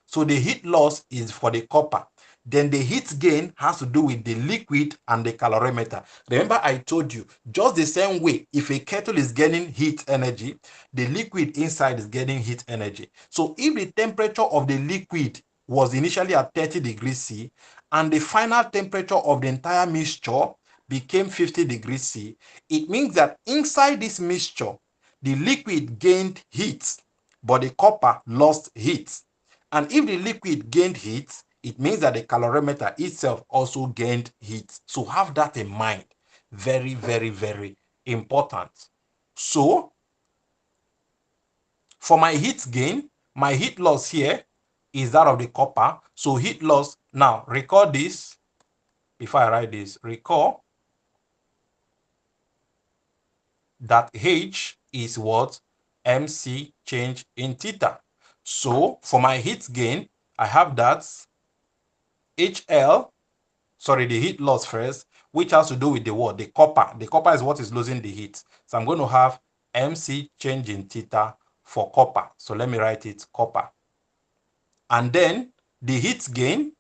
A: So the heat loss is for the copper. Then the heat gain has to do with the liquid and the calorimeter. Remember, I told you, just the same way, if a kettle is getting heat energy, the liquid inside is getting heat energy. So if the temperature of the liquid was initially at 30 degrees C and the final temperature of the entire mixture became 50 degrees C, it means that inside this mixture, the liquid gained heat, but the copper lost heat. And if the liquid gained heat, it means that the calorimeter itself also gained heat. So have that in mind. Very, very, very important. So for my heat gain, my heat loss here is that of the copper. So heat loss, now record this. Before I write this, recall that H is what? MC change in theta. So for my heat gain, I have that HL. sorry, the heat loss first, which has to do with the what? The copper. The copper is what is losing the heat. So I'm going to have MC change in theta for copper. So let me write it copper. And then the heat gain,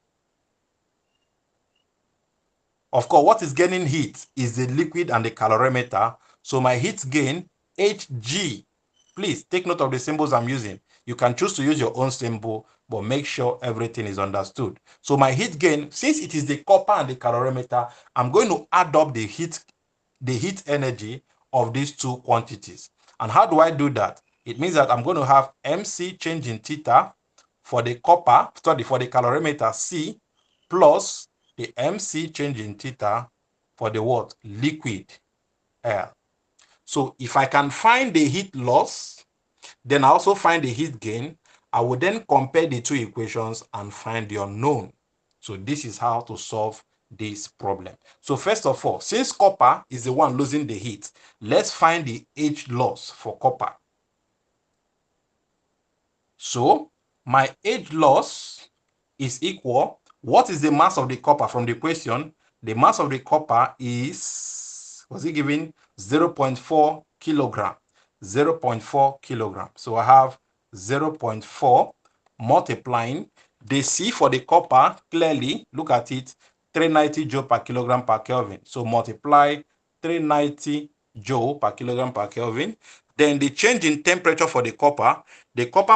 A: of course, what is gaining heat is the liquid and the calorimeter. So my heat gain, Hg. Please take note of the symbols I'm using. You can choose to use your own symbol, but make sure everything is understood. So my heat gain, since it is the copper and the calorimeter, I'm going to add up the heat energy of these two quantities. And how do I do that? It means that I'm going to have MC change in theta for the copper, sorry, for the calorimeter C, plus the MC change in theta for the what? Liquid L. So if I can find the heat loss, then I also find the heat gain. I will then compare the two equations and find the unknown. So this is how to solve this problem. So first of all, since copper is the one losing the heat, let's find the H loss for copper. So my H loss is equal, what is the mass of the copper from the question? The mass of the copper is, was it given? 0.4 kilogram. 0.4 kilogram. So I have 0.4 multiplying the C for the copper, clearly, look at it, 390 joule per kilogram per Kelvin. So multiply 390 joule per kilogram per Kelvin. Then the change in temperature for the copper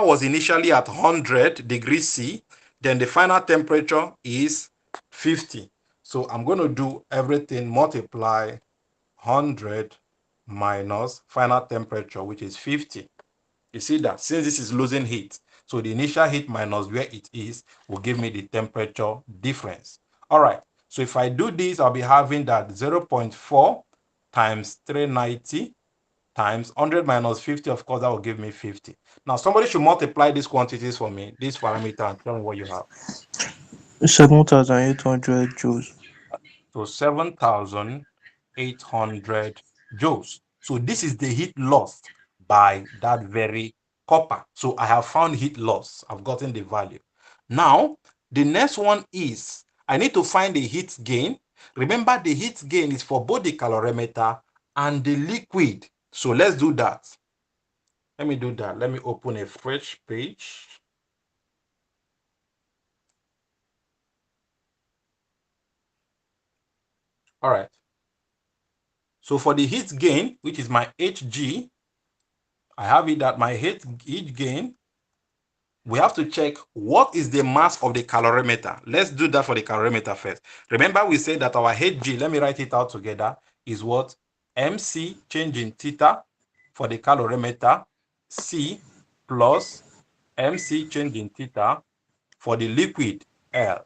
A: was initially at 100 degrees C. Then the final temperature is 50. So I'm going to do everything, multiply 100 minus final temperature, which is 50. You see that since this is losing heat, so the initial heat minus where it is will give me the temperature difference. All right. So if I do this, I'll be having that 0.4 times 390 times 100 minus 50. Of course, that will give me 50. Now, somebody should multiply these quantities for me, this parameter, and tell me what you have.
C: 7,800 joules.
A: So 7,800 joules. So this is the heat lost by that very copper. So I have found heat loss. I've gotten the value. Now, the next one is I need to find the heat gain. Remember, the heat gain is for both the calorimeter and the liquid. So let's do that. Let me do that. Let me open a fresh page. All right. So for the heat gain, which is my Hg, I have it that my heat gain, we have to check what is the mass of the calorimeter. Let's do that for the calorimeter first. Remember, we said that our Hg, let me write it out together, is what? MC change in theta for the calorimeter, C plus MC change in theta for the liquid, L.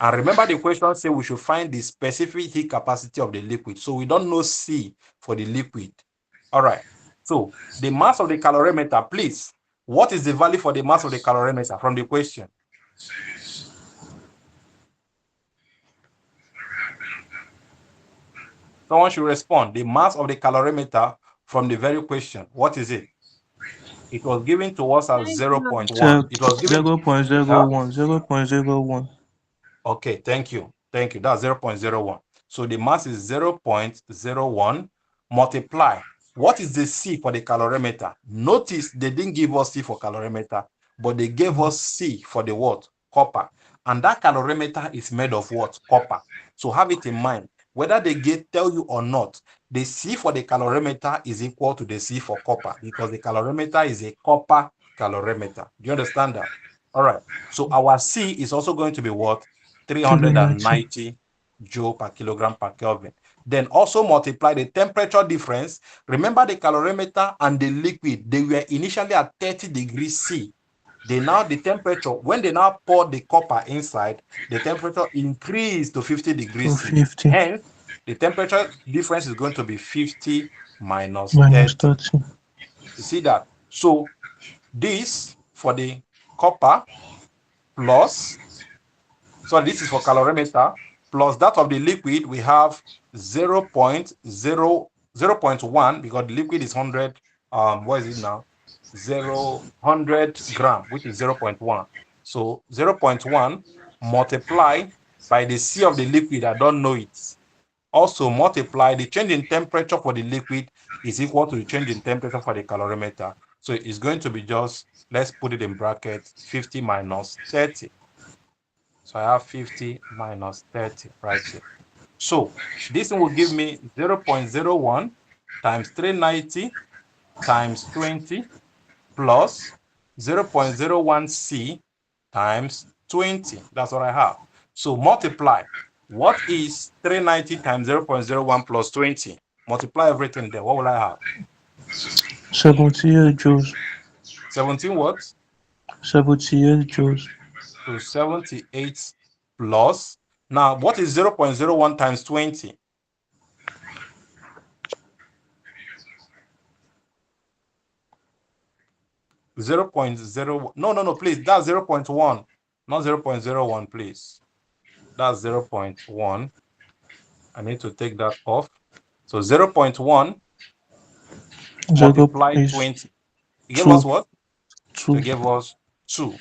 A: And remember, the question said we should find the specific heat capacity of the liquid. So we don't know C for the liquid. All right. So the mass of the calorimeter, please. What is the value for the mass of the calorimeter from the question? Someone should respond. The mass of the calorimeter from the very question. What is it? It was given to us as 0.1. It was given
C: 0.01. 0.01.
A: Okay, thank you. Thank you. That's 0.01. So the mass is 0.01 multiply. What is the C for the calorimeter? Notice they didn't give us C for calorimeter, but they gave us C for the what? Copper. And that calorimeter is made of what? Copper. So have it in mind. Whether they tell you or not, the C for the calorimeter is equal to the C for copper because the calorimeter is a copper calorimeter. Do you understand that? All right. So our C is also going to be what? 390 joule per kilogram per Kelvin. Then also multiply the temperature difference. Remember the calorimeter and the liquid, they were initially at 30 degrees C. The temperature, when they now pour the copper inside, the temperature increased to 50 degrees C.
C: 50.
A: Hence, the temperature difference is going to be 50 minus
C: Minus
A: 30.
C: 30.
A: You see that? So this for the copper plus, so this is for calorimeter, plus that of the liquid, we have 0.1 because the liquid is 100, what is it now? 100 gram, which is 0.1. So 0.1 multiply by the C of the liquid, I don't know it. Also multiply the change in temperature for the liquid is equal to the change in temperature for the calorimeter. So it's going to be just, let's put it in bracket, 50 minus 30. So I have 50 minus 30 right here. So this will give me 0.01 times 390 times 20 plus 0.01 C times 20. That's what I have. So multiply. What is 390 times 0.01 plus 20? Multiply everything there. What will I have?
C: 78 joules.
A: 17 what?
C: 78 joules.
A: So 78 plus. Now, what is 0.01 times 20? 0.0. No, please. That's 0.1, not 0.01, please. That's 0.1. I need to take that off. So 0.1 multiply 20. It gave us what? So it gave us 2.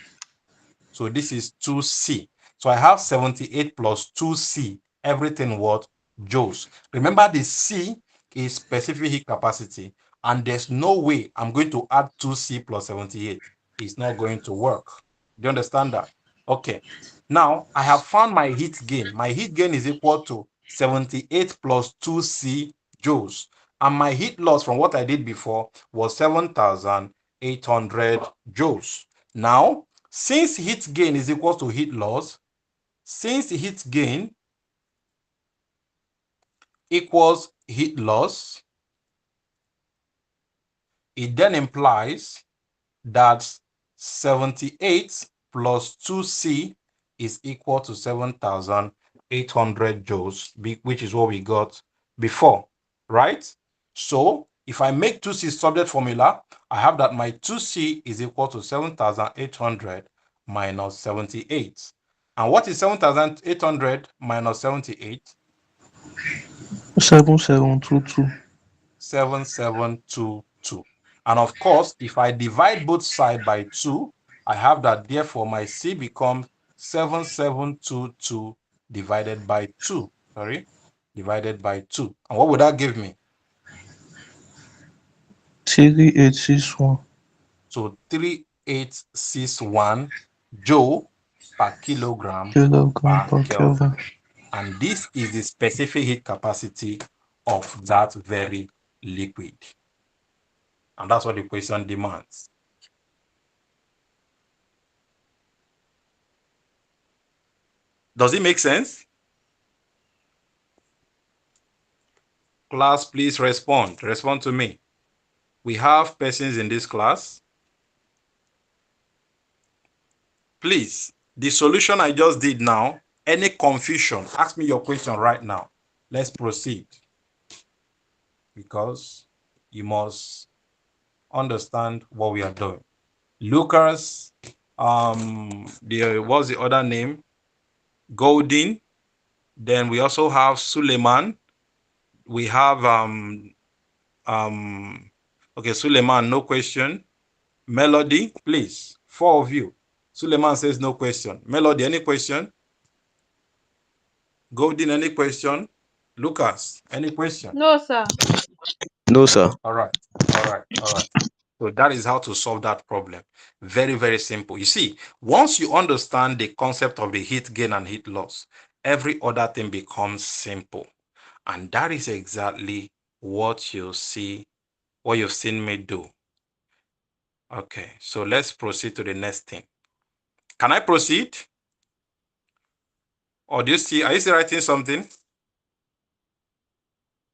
A: So this is 2C. So I have 78 plus 2C. Everything what? Joules. Remember, the C is specific heat capacity, and there's no way I'm going to add 2C plus 78. It's not going to work. Do you understand that? Okay. Now I have found my heat gain. My heat gain is equal to 78 plus 2C joules. And my heat loss from what I did before was 7,800 joules. Now, since heat gain is equal to heat loss, since heat gain equals heat loss, it then implies that 78 plus 2C is equal to 7,800 joules, which is what we got before, right? So if I make 2C subject formula, I have that my 2C is equal to 7,800 minus 78. And what is 7,800 minus 78?
C: 7722.
A: 7722. And of course, if I divide both sides by 2, I have that, therefore my C becomes 7722 divided by 2. Sorry, divided by 2. And what would that give me?
C: 3861.
A: So 3861 joule per kilogram
C: Kilogram
A: per
C: per
A: Kelvin.
C: Kelvin.
A: And this is the specific heat capacity of that very liquid. And that's what the question demands. Does it make sense? Class, please respond. Respond to me. We have persons in this class. Please, the solution I just did now, any confusion, ask me your question right now. Let's proceed. Because you must understand what we are doing. Lucas, what's the other name? Goldin. Then we also have Suleiman. We have okay, Suleiman, no question. Melody, please, 4 of you. Suleiman says no question. Melody, any question? Goldin, any question? Lucas, any question?
E: No, sir.
D: No, sir.
A: All right. So that is how to solve that problem. Very, very simple. You see, once you understand the concept of the heat gain and heat loss, every other thing becomes simple. And that is exactly what you've seen me do. Okay, so let's proceed to the next thing. Can I proceed? Or are you still writing something?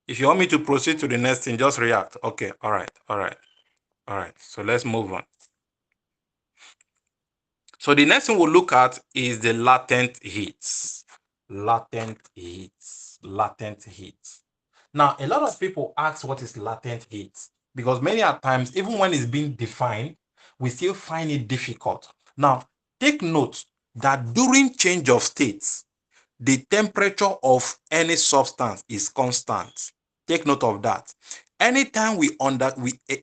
A: If you want me to proceed to the next thing, just react. Okay, all right. So let's move on. So the next thing we'll look at is the latent heats. Latent heats. Now, a lot of people ask what is latent heat, because many a times, even when it's being defined, we still find it difficult. Now, take note that during change of states, the temperature of any substance is constant. Take note of that. Anytime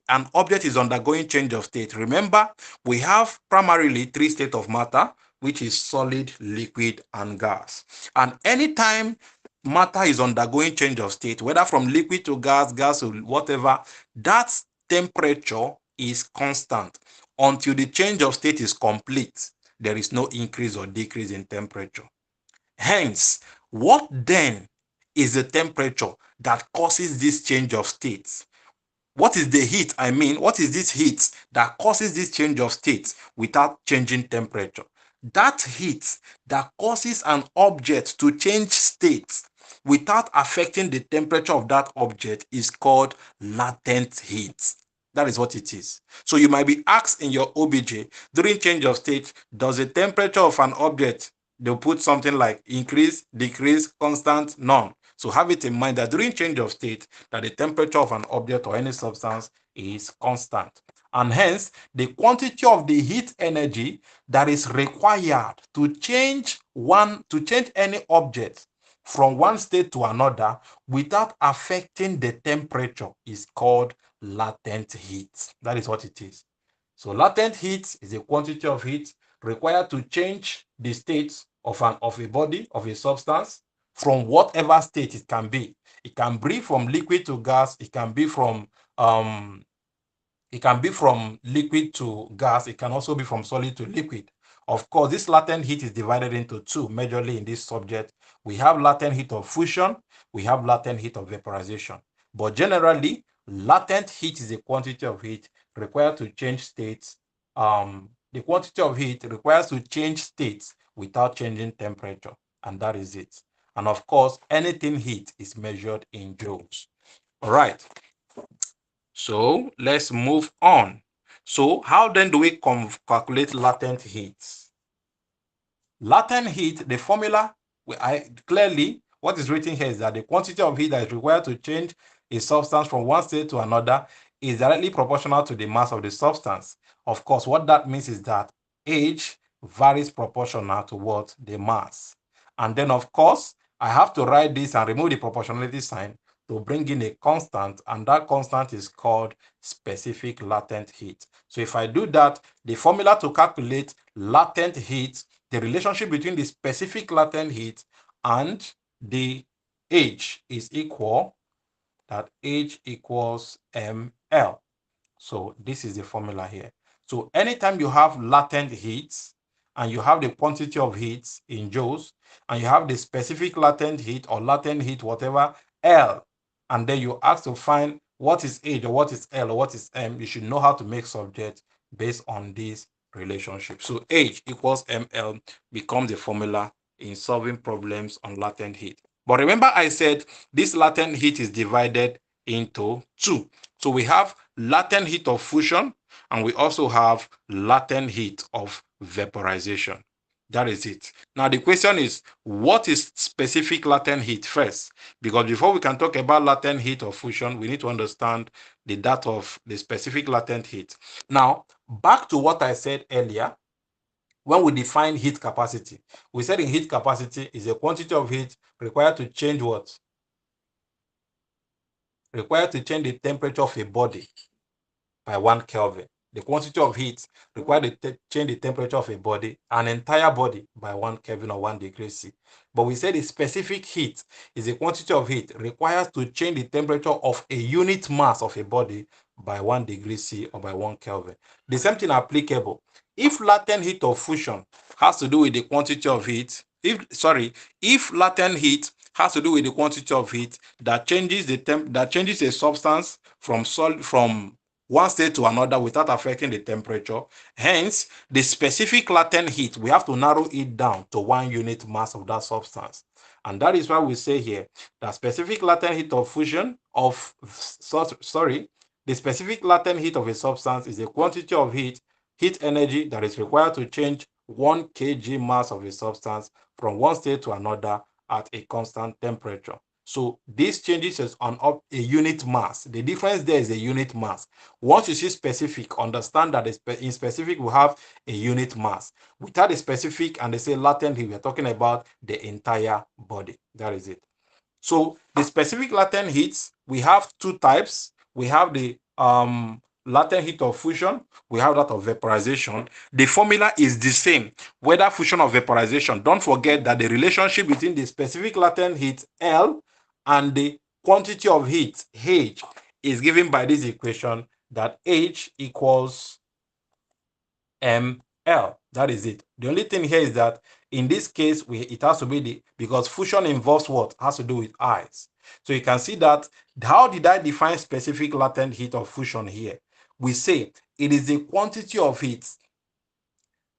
A: an object is undergoing change of state, remember we have primarily 3 states of matter: which is solid, liquid, and gas. And anytime matter is undergoing change of state, whether from liquid to gas, gas to whatever, that temperature is constant until the change of state is complete. There is no increase or decrease in temperature. Hence, what then is the temperature that causes this change of state? What is the heat? I mean, what is this heat that causes this change of state without changing temperature? That heat that causes an object to change state without affecting the temperature of that object is called latent heat. That is what it is. So you might be asked in your OBJ during change of state, does the temperature of an object, they'll put something like increase, decrease, constant, none. So have it in mind that during change of state, that the temperature of an object or any substance is constant. And hence, the quantity of the heat energy that is required to change any object from one state to another without affecting the temperature is called latent heat. That is what it is. So latent heat is a quantity of heat required to change the state of a body, of a substance, from whatever state it can be. It can be from liquid to gas. It can be from liquid to gas. It can also be from solid to liquid. Of course, this latent heat is divided into two majorly in this subject. We have latent heat of fusion. We have latent heat of vaporization. But generally, latent heat is a quantity of heat required to change states. The quantity of heat requires to change states without changing temperature, and that is it. And of course, anything heat is measured in joules. All right. So let's move on. So how then do we calculate latent heat? Latent heat, the formula, clearly what is written here is that the quantity of heat that is required to change a substance from one state to another is directly proportional to the mass of the substance. Of course, what that means is that H varies proportional to what? The mass. And then, of course, I have to write this and remove the proportionality sign to bring in a constant, and that constant is called specific latent heat. So if I do that, the formula to calculate latent heat, the relationship between the specific latent heat and the H is equal, that H equals ml. So this is the formula here. So anytime you have latent heat and you have the quantity of heat in joules and you have the specific latent heat or latent heat, whatever, L, and then you ask to find what is H or what is L or what is M, you should know how to make subject based on this relationship. So H equals ml becomes the formula in solving problems on latent heat. But remember I said this latent heat is divided into two. So we have latent heat of fusion and we also have latent heat of vaporization. That is it. Now the question is, what is specific latent heat first? Because before we can talk about latent heat of fusion, we need to understand the data of the specific latent heat. Now, back to what I said earlier, when we define heat capacity, we said in heat capacity is a quantity of heat required to change what? Required to change the temperature of a body by 1 Kelvin. The quantity of heat required to change the temperature of a body, an entire body, by 1 Kelvin or 1 degree C. But we said the specific heat is a quantity of heat required to change the temperature of a unit mass of a body by 1 degree C or by 1 Kelvin. The same thing applicable. If latent heat of fusion has to do with the quantity of heat, if latent heat has to do with the quantity of heat that changes a substance from one state to another without affecting the temperature. Hence, the specific latent heat, we have to narrow it down to 1 unit mass of that substance. And that is why we say here that specific latent heat of fusion the specific latent heat of a substance is a quantity of heat energy that is required to change 1 kg mass of a substance from one state to another at a constant temperature. So this changes is on a unit mass. The difference there is a unit mass. Once you see specific, understand that in specific we have a unit mass. Without a specific and they say latent heat, we're talking about the entire body. That is it. So the specific latent heats, we have two types. We have the latent heat of fusion, we have that of vaporization. The formula is the same, whether fusion or vaporization. Don't forget that the relationship between the specific latent heat, L, and the quantity of heat, H, is given by this equation, that H equals ml. That is it. The only thing here is that in this case, it has to be because fusion involves what? Has to do with ice. So you can see that, how did I define specific latent heat of fusion here? We say it is the quantity of heat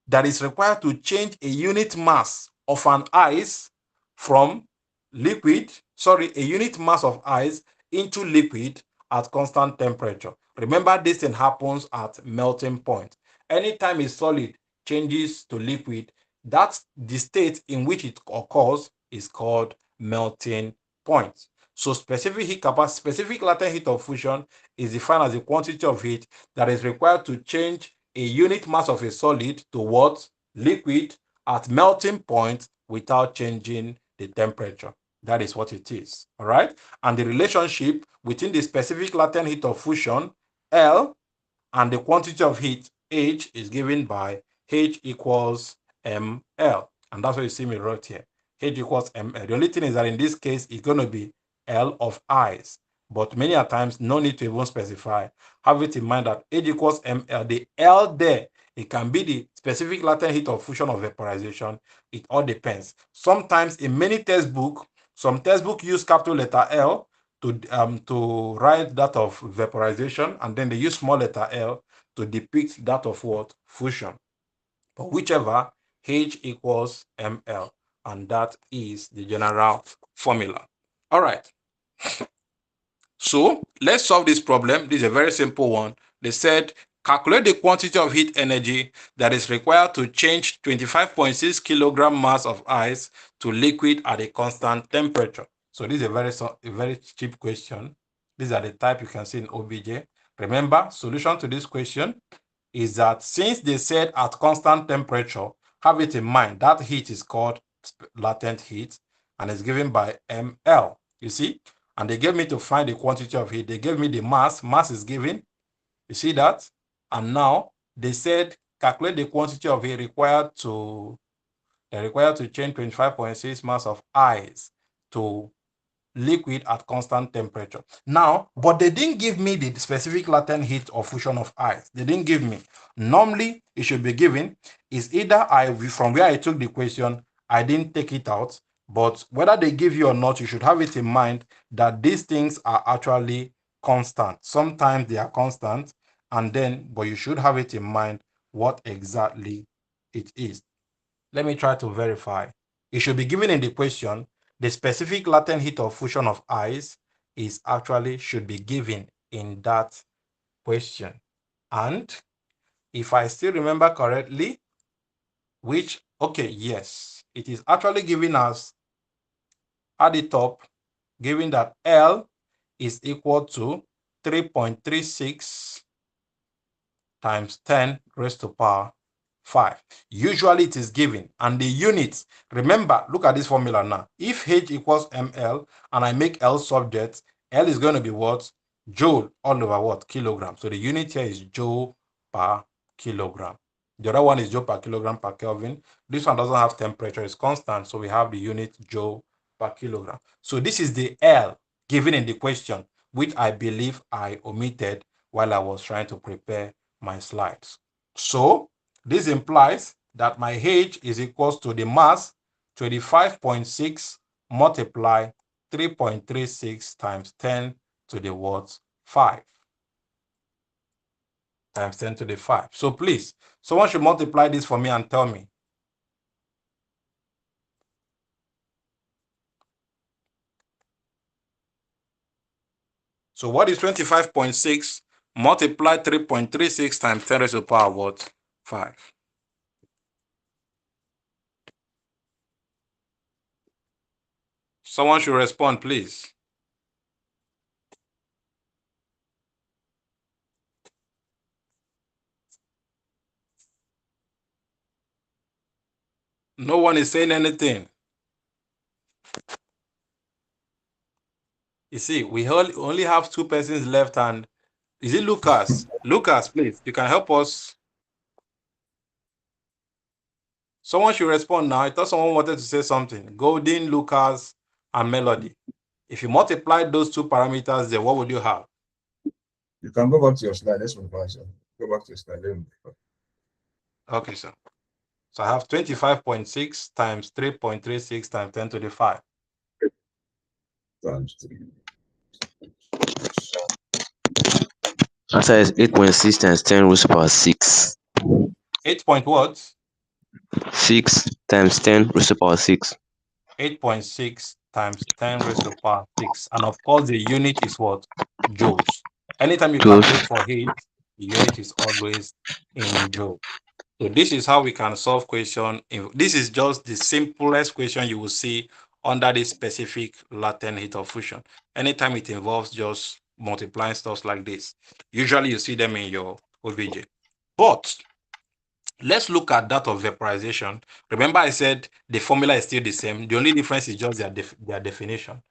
A: that is required to change a unit mass of an ice from a unit mass of ice into liquid at constant temperature. Remember, this thing happens at melting point. Anytime a solid changes to liquid, that's the state in which it occurs is called melting point. So specific latent heat of fusion is defined as the quantity of heat that is required to change a unit mass of a solid to what? Liquid at melting point without changing the temperature. That is what it is. All right. And the relationship within the specific latent heat of fusion, L, and the quantity of heat, H, is given by H equals ml. And that's what you see me wrote here. H equals ml. The only thing is that in this case, it's going to be L of ice. But many a times, no need to even specify. Have it in mind that H equals ml. The L there, it can be the specific latent heat of fusion or vaporization. It all depends. Sometimes in many textbooks, some textbooks use capital letter L to write that of vaporization, and then they use small letter L to depict that of what? Fusion. But whichever, H equals ml, and that is the general formula. All right. So let's solve this problem. This is a very simple one. They said calculate the quantity of heat energy that is required to change 25.6 kilogram mass of ice to liquid at a constant temperature. So this is a very cheap question. These are the type you can see in OBJ. Remember, solution to this question is that since they said at constant temperature, have it in mind that heat is called latent heat and is given by ml. You see? And they gave me to find the quantity of heat. They gave me the mass. Mass is given. You see that? And now they said calculate the quantity of heat required to change 25.6 mass of ice to liquid at constant temperature. Now, but they didn't give me the specific latent heat of fusion of ice. They didn't give me. Normally, it should be given is either from where I took the question, I didn't take it out, but whether they give you or not, you should have it in mind that these things are actually constant. Sometimes they are constant, but you should have it in mind what exactly it is. Let me try to verify. It should be given in the question. The specific latent heat of fusion of ice should be given in that question. And if I still remember correctly, yes, it is actually given us at the top, given that L is equal to 3.36 times 10 raised to power 5. Usually it is given, and the units, remember, look at this formula now. If H equals ml and I make L subject, L is going to be what? Joule all over what? Kilogram. So the unit here is joule per kilogram. The other one is joule per kilogram per Kelvin. This one doesn't have temperature, it's constant, so we have the unit joule per kilogram. So this is the L given in the question, which I believe I omitted while I was trying to prepare my slides. So this implies that my H is equals to the mass 25.6 multiply 3.36 times 10 to the what? 5 times 10 to the 5. So please, someone should multiply this for me and tell me. So what is 25.6 multiply 3.36 times 10 raised to the power what? 5. Someone should respond, please. No one is saying anything. You see, we only have two persons left, and Is it Lucas? Lucas, please, you can help us. Someone should respond now. I thought someone wanted to say something. Golden, Lucas, and Melody. If you multiply those two parameters, then what would you have?
F: You can go back to your slide. Let's move on. Go back to your slide.
A: Okay, sir. So I have 25.6 times 3.36 times 10 to the 5.
F: Times 3.
D: Answer is 8.6 times 10 raised to the power 6.
A: 8 point what?
D: 6 times 10 raised to the power 6.
A: 8.6 times 10 raised to the power 6. And of course, the unit is what? Joules. Anytime you
D: Joules.
A: calculate for heat, the unit is always in joule. So this is how we can solve question. This is just the simplest question you will see under this specific latent heat of fusion. Anytime it involves just multiplying stuff like this, usually you see them in your OBJ. But let's look at that of vaporization. Remember I said the formula is still the same. The only difference is just their definition.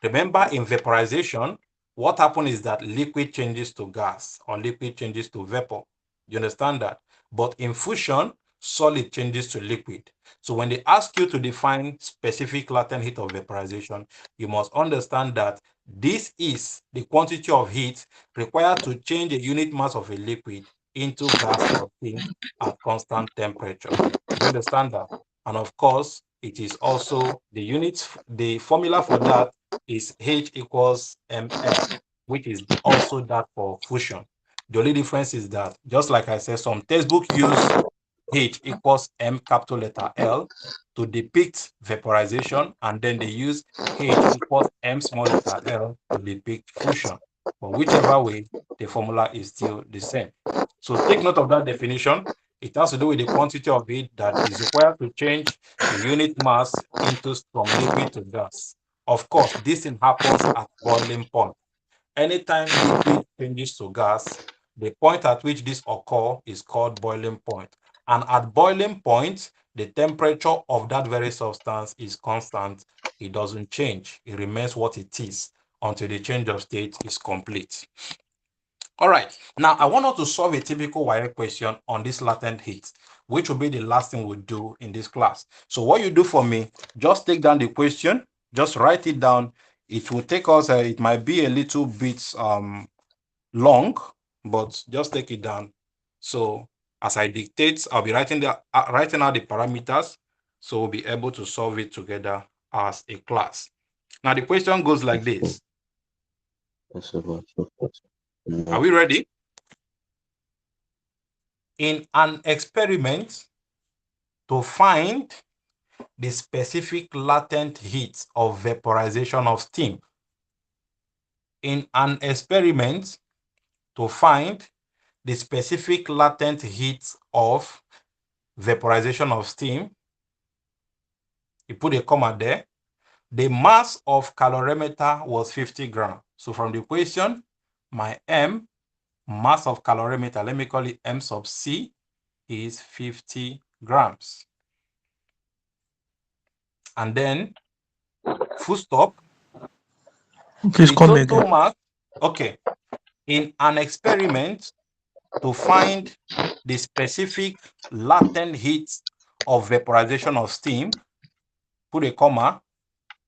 A: Remember in vaporization, what happens is that liquid changes to gas or liquid changes to vapor. You understand that? But in fusion, solid changes to liquid. So when they ask you to define specific latent heat of vaporization, you must understand that this is the quantity of heat required to change a unit mass of a liquid into gas or steam at constant temperature. Do you understand that? And of course, it is also the units, the formula for that is H equals mf, which is also that for fusion. The only difference is that, just like I said, some textbooks use H equals M capital letter L to depict vaporization, and then they use H equals M small letter L to depict fusion. But whichever way, the formula is still the same. So take note of that definition. It has to do with the quantity of heat that is required to change a unit mass from liquid to gas. Of course, this thing happens at boiling point. Anytime liquid changes to gas, the point at which this occurs is called boiling point. And at boiling point, the temperature of that very substance is constant. It doesn't change. It remains what it is until the change of state is complete. All right, now I want us to solve a typical wire question on this latent heat, which will be the last thing we'll do in this class. So what you do for me, just take down the question, just write it down. It will take us, it might be a little bit long, but just take it down. So as I dictate, I'll be writing out the parameters, so we'll be able to solve it together as a class. Now the question goes like this. Are we ready? In an experiment to find the specific latent heat of vaporization of steam. In an experiment to find the specific latent heat of vaporization of steam, you put a comma there. The mass of calorimeter was 50 grams. So from the question, my M, mass of calorimeter, let me call it M sub C, is 50 grams. And then, full stop.
C: Please
A: The
C: come
A: total
C: again.
A: mass, okay, in an experiment to find the specific latent heat of vaporization of steam, put a comma,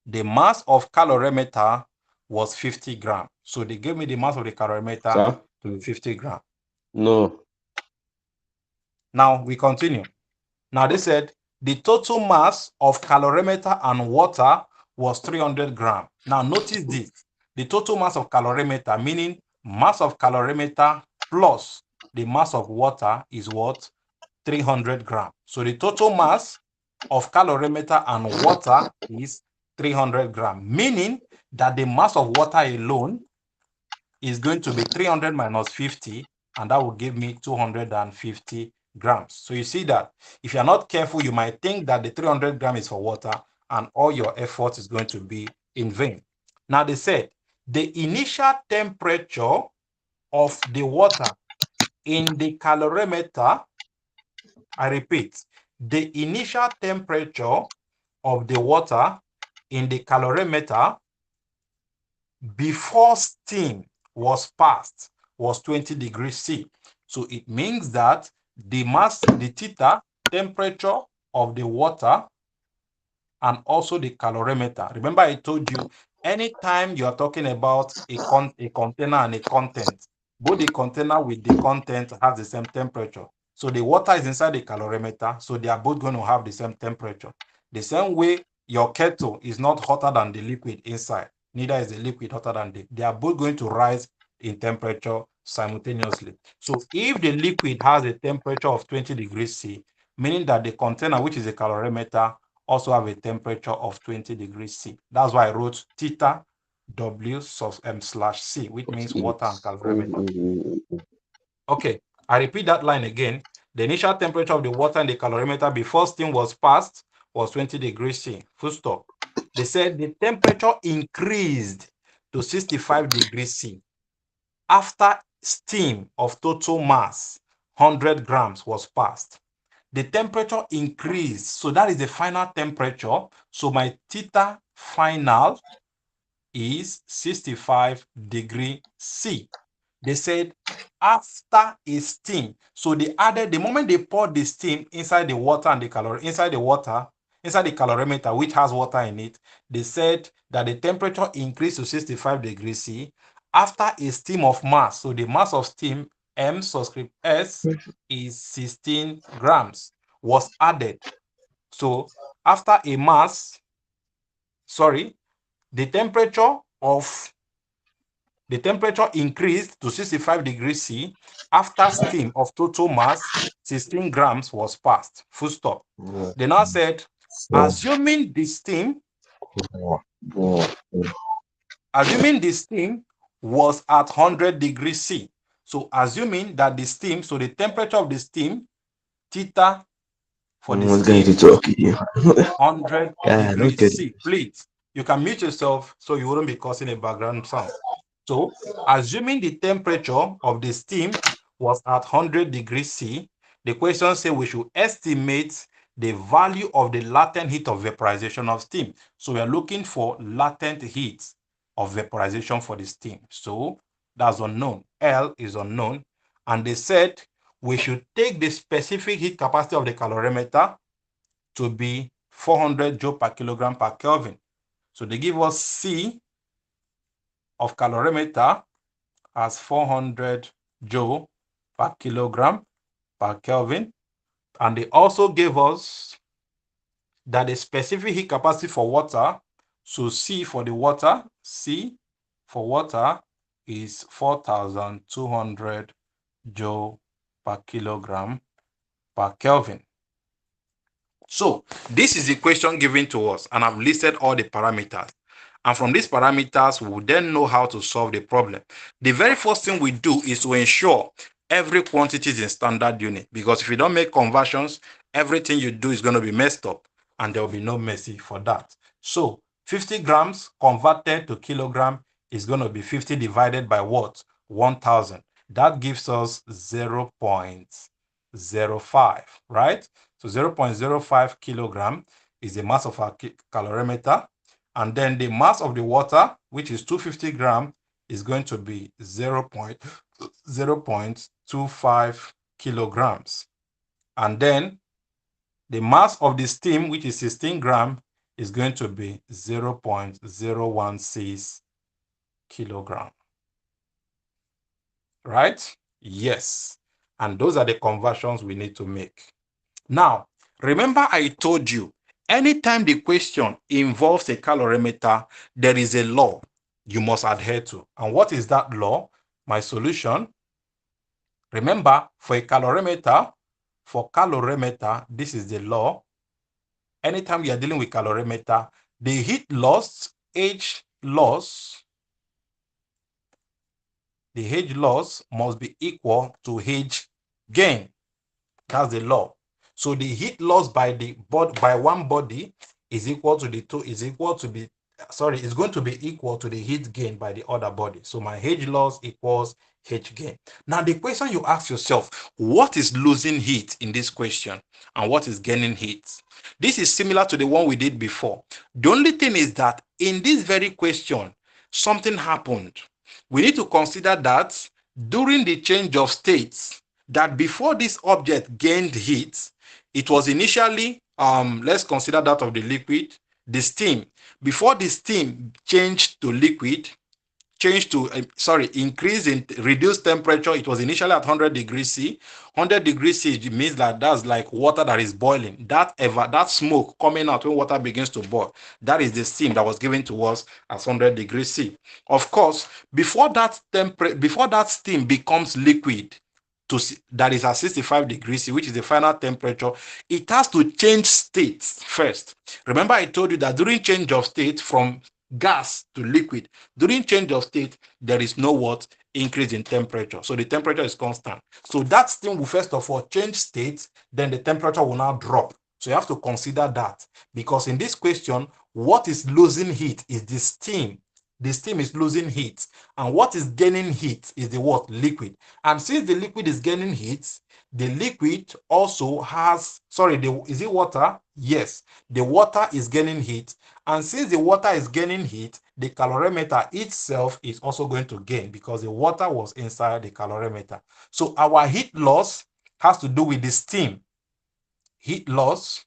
A: the mass of calorimeter was 50 grams. So they gave me the mass of the calorimeter to be 50 grams.
D: No.
A: Now we continue. Now they said the total mass of calorimeter and water was 300 grams. Now notice this. The total mass of calorimeter, meaning mass of calorimeter plus the mass of water, is what? 300 grams. So the total mass of calorimeter and water is 300 grams, meaning that the mass of water alone is going to be 300 minus 50, and that will give me 250 grams. So you see that if you're not careful, you might think that the 300 grams is for water and all your effort is going to be in vain. Now they said the initial temperature of the water in the calorimeter, I repeat, the initial temperature of the water in the calorimeter before steam was passed was 20 degrees C. So it means that the mass, the theta, temperature of the water, and also the calorimeter. Remember, I told you, anytime you are talking about a container and a content, both the container with the content has the same temperature. So the water is inside the calorimeter, so they are both going to have the same temperature. The same way your kettle is not hotter than the liquid inside, neither is the liquid hotter than they are both going to rise in temperature simultaneously. So if the liquid has a temperature of 20 degrees C, meaning that the container, which is a calorimeter, also have a temperature of 20 degrees C. That's why I wrote theta W slash C, which means water and calorimeter. Okay, I repeat that line again. The initial temperature of the water in the calorimeter before steam was passed was 20 degrees C, full stop. They said the temperature increased to 65 degrees C after steam of total mass, 100 grams, was passed. The temperature increased, so that is the final temperature. So my theta final is 65 degree C. They said after a steam. So they added, the moment they poured the steam inside the water and the inside the calorimeter, which has water in it, they said that the temperature increased to 65 degrees C after a steam of mass. So the mass of steam, M subscript S, is 16 grams, was added. So after a mass, the temperature increased to 65 degrees C after steam of total mass 16 grams was passed. Full stop. They now said, assuming the steam was at 100 degrees C. So assuming that the steam, so the temperature of the steam, theta for the steam, 100 degrees C. Please, you can mute yourself so you wouldn't be causing a background sound. So, assuming the temperature of the steam was at 100 degrees C, the question says we should estimate the value of the latent heat of vaporization of steam. So, we are looking for latent heat of vaporization for the steam. So, that's unknown. L is unknown. And they said we should take the specific heat capacity of the calorimeter to be 400 joule per kilogram per Kelvin. So they give us C of calorimeter as 400 joule per kilogram per Kelvin. And they also gave us that the specific heat capacity for water, so C for the water, C for water is 4,200 joule per kilogram per Kelvin. So this is the question given to us, and I've listed all the parameters. And from these parameters, we will then know how to solve the problem. The very first thing we do is to ensure every quantity is in standard unit, because if you don't make conversions, everything you do is going to be messed up, and there will be no mercy for that. So 50 grams converted to kilogram is going to be 50 divided by what? 1,000. That gives us 0.05, right? So 0.05 kilogram is the mass of our calorimeter. And then the mass of the water, which is 250 grams, is going to be 0.25 kilograms. And then the mass of the steam, which is 16 grams, is going to be 0.016 kilogram. Right? Yes. And those are the conversions we need to make. Now, remember I told you, anytime the question involves a calorimeter, there is a law you must adhere to. And what is that law? My solution. Remember, for a calorimeter, this is the law. Anytime you are dealing with calorimeter, the heat loss, H loss, the H loss must be equal to H gain. That's the law. So the heat loss by one body is equal to is going to be equal to the heat gain by the other body. So my H loss equals H gain. Now the question you ask yourself, what is losing heat in this question and what is gaining heat? This is similar to the one we did before. The only thing is that in this very question, something happened. We need to consider that during the change of states, that before this object gained heat, it was initially, let's consider that of the liquid, the steam. Before the steam changed to liquid, increase in reduced temperature. It was initially at 100 degrees C. 100 degrees C means that that's like water that is boiling. That smoke coming out when water begins to boil, that is the steam that was given to us at 100 degrees C. Of course, before that steam becomes liquid, that is at 65 degrees C, which is the final temperature, it has to change states first. Remember, I told you that during change of state from gas to liquid, during change of state, there is no what? Increase in temperature. So the temperature is constant. So that steam will first of all change state, then the temperature will now drop. So you have to consider that, because in this question, what is losing heat is the steam. The steam is losing heat, and what is gaining heat is the what? Liquid. And since the liquid is gaining heat, the liquid also has, is it water? Yes, the water is gaining heat. And since the water is gaining heat, the calorimeter itself is also going to gain, because the water was inside the calorimeter. So our heat loss has to do with the steam. Heat loss.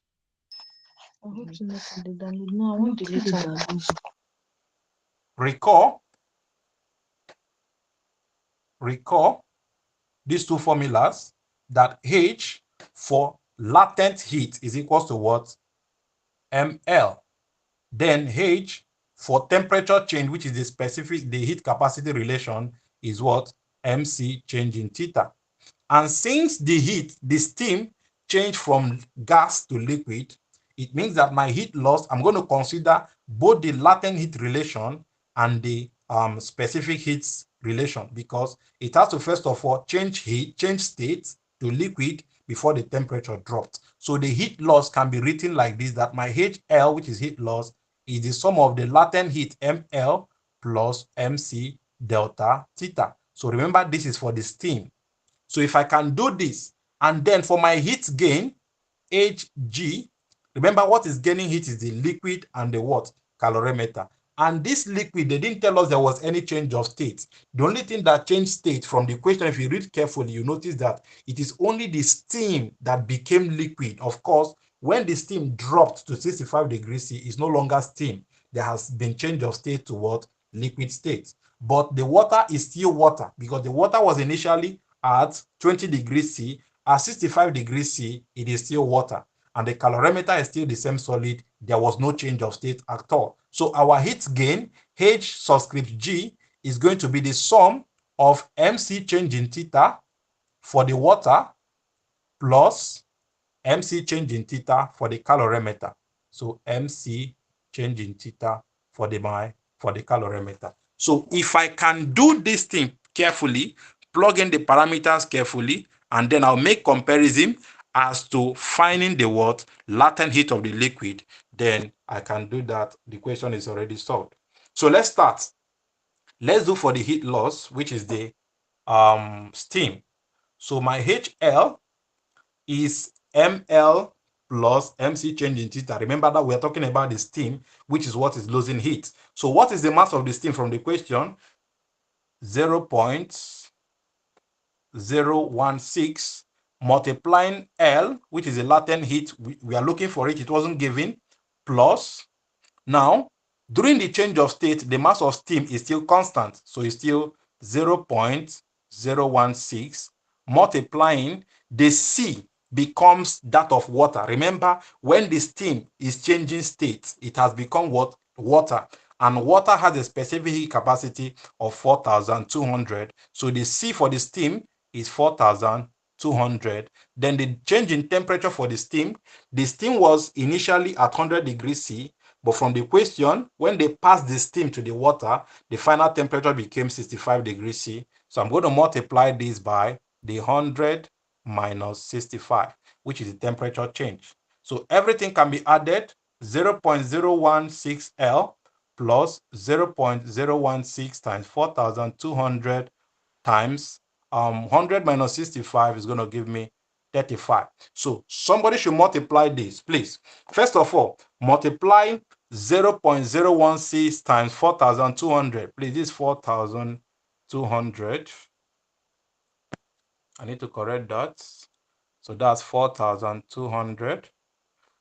A: Recall these two formulas, that H for latent heat is equals to what? ml. Then H for temperature change, which is the heat capacity relation, is what? mc, change in theta. And since the steam changed from gas to liquid, it means that my heat loss, I'm going to consider both the latent heat relation and the specific heat relation, because it has to first of all change state to liquid before the temperature dropped. So the heat loss can be written like this, that my HL, which is heat loss, is the sum of the latent heat ml plus mc delta theta. So remember, this is for the steam. So if I can do this, and then for my heat gain, Hg, remember what is gaining heat is the liquid and the what? Calorimeter. And this liquid, they didn't tell us there was any change of state. The only thing that changed state from the question, if you read carefully, you notice that it is only the steam that became liquid. Of course, when the steam dropped to 65 degrees C, it's no longer steam. There has been change of state to what? Liquid state. But the water is still water, because the water was initially at 20 degrees C. At 65 degrees C, it is still water, and the calorimeter is still the same solid. There was no change of state at all. So our heat gain, H subscript G, is going to be the sum of mc change in theta for the water plus mc change in theta for the calorimeter. So mc change in theta for the calorimeter. So if I can do this thing carefully, plug in the parameters carefully, and then I'll make comparison as to finding the what? Latent heat of the liquid, then I can do that. The question is already solved. So let's start. Let's do for the heat loss, which is the steam. So my HL is ml plus mc change in theta. Remember that we're talking about the steam, which is what is losing heat. So what is the mass of the steam from the question? 0.016 multiplying L, which is the latent heat. We are looking for it. It wasn't given. Plus, now, during the change of state, the mass of steam is still constant. So it's still 0.016 multiplying the C becomes that of water. Remember, when the steam is changing state, it has become what? Water. And water has a specific heat capacity of 4,200. So the C for the steam is 4,200. Then the change in temperature for the steam was initially at 100 degrees C, but from the question, when they passed the steam to the water, the final temperature became 65 degrees C. So I'm going to multiply this by the 100 minus 65, which is the temperature change. So everything can be added. 0.016 L plus 0.016 times 4,200 times 100 minus 65 is going to give me 35. So somebody should multiply this, please. First of all, multiply 0.016 times 4,200. Please, this is 4,200 I need to correct that. So that's 4,200.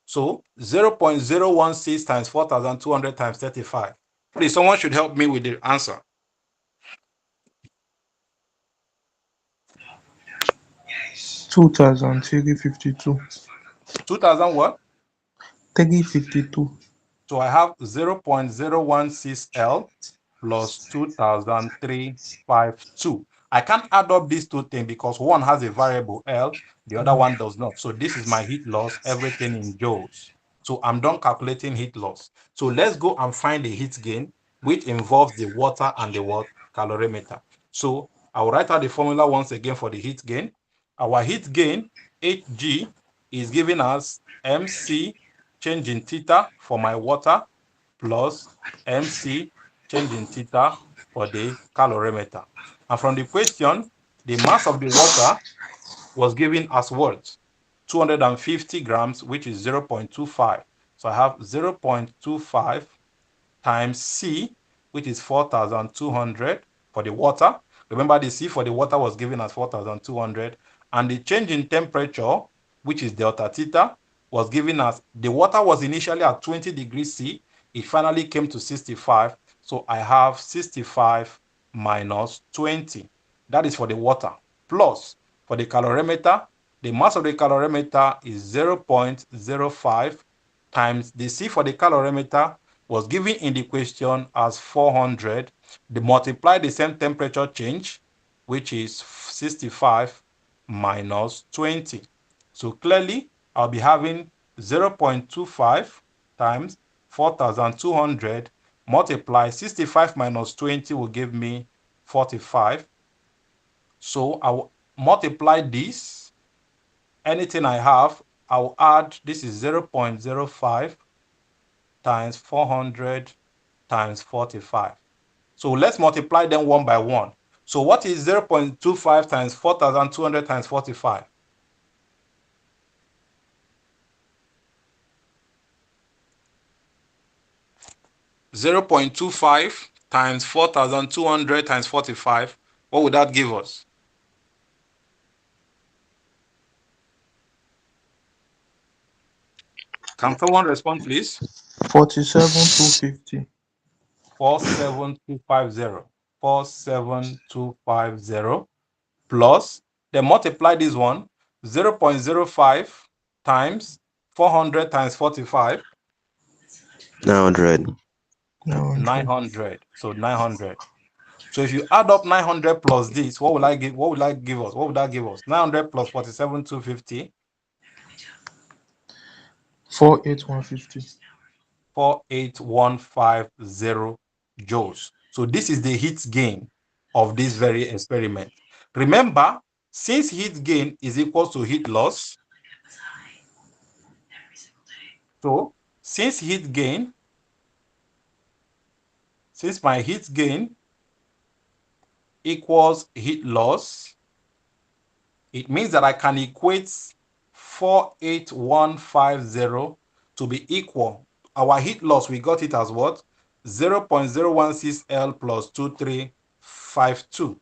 A: So 0.016 times 4,200 times 35. Please, someone should help me with the answer.
C: 2,352.
A: 2,000 what?
C: 352.
A: So I have 0.016 L plus 2,352. I can't add up these two things because one has a variable L, the other one does not. So this is my heat loss, everything in joules. So I'm done calculating heat loss. So let's go and find the heat gain, which involves the water and the what? Calorimeter. So I'll write out the formula once again for the heat gain. Our heat gain, Hg, is giving us MC change in theta for my water plus MC change in theta for the calorimeter. And from the question, the mass of the water was given as what? 250 grams, which is 0.25. So I have 0.25 times C, which is 4,200 for the water. Remember, the C for the water was given as 4,200. And the change in temperature, which is delta theta, was given as the water was initially at 20 degrees C. It finally came to 65. So I have 65 minus 20. That is for the water. Plus, for the calorimeter, the mass of the calorimeter is 0.05 times the C for the calorimeter was given in the question as 400. They multiply the same temperature change, which is 65 minus 20. So clearly, I'll be having 0.25 times 4,200 multiply 65 minus 20 will give me 45. So I'll multiply this. Anything I have, I'll add, this is 0.05 times 400 times 45. So let's multiply them one by one. So what is 0.25 times 4,200 times 45? Zero 0.25 times 4,200 times 45. What would that give us? Can someone respond, please?
C: 47,250.
A: 47250. 47250 plus, then multiply this one, 0.05 times 400 times 45.
D: 900.
A: 900. So 900. So if you add up 900 plus this, what will I give? What will I give us? What would that give us? 900 plus 47,250.
C: 48,150.
A: 48150 joules. So this is the heat gain of this very experiment. Remember, since heat gain is equal to heat loss, so since my heat gain equals heat loss, it means that I can equate 48150 to be equal. Our heat loss, we got it as what? 0.016 L plus 2352.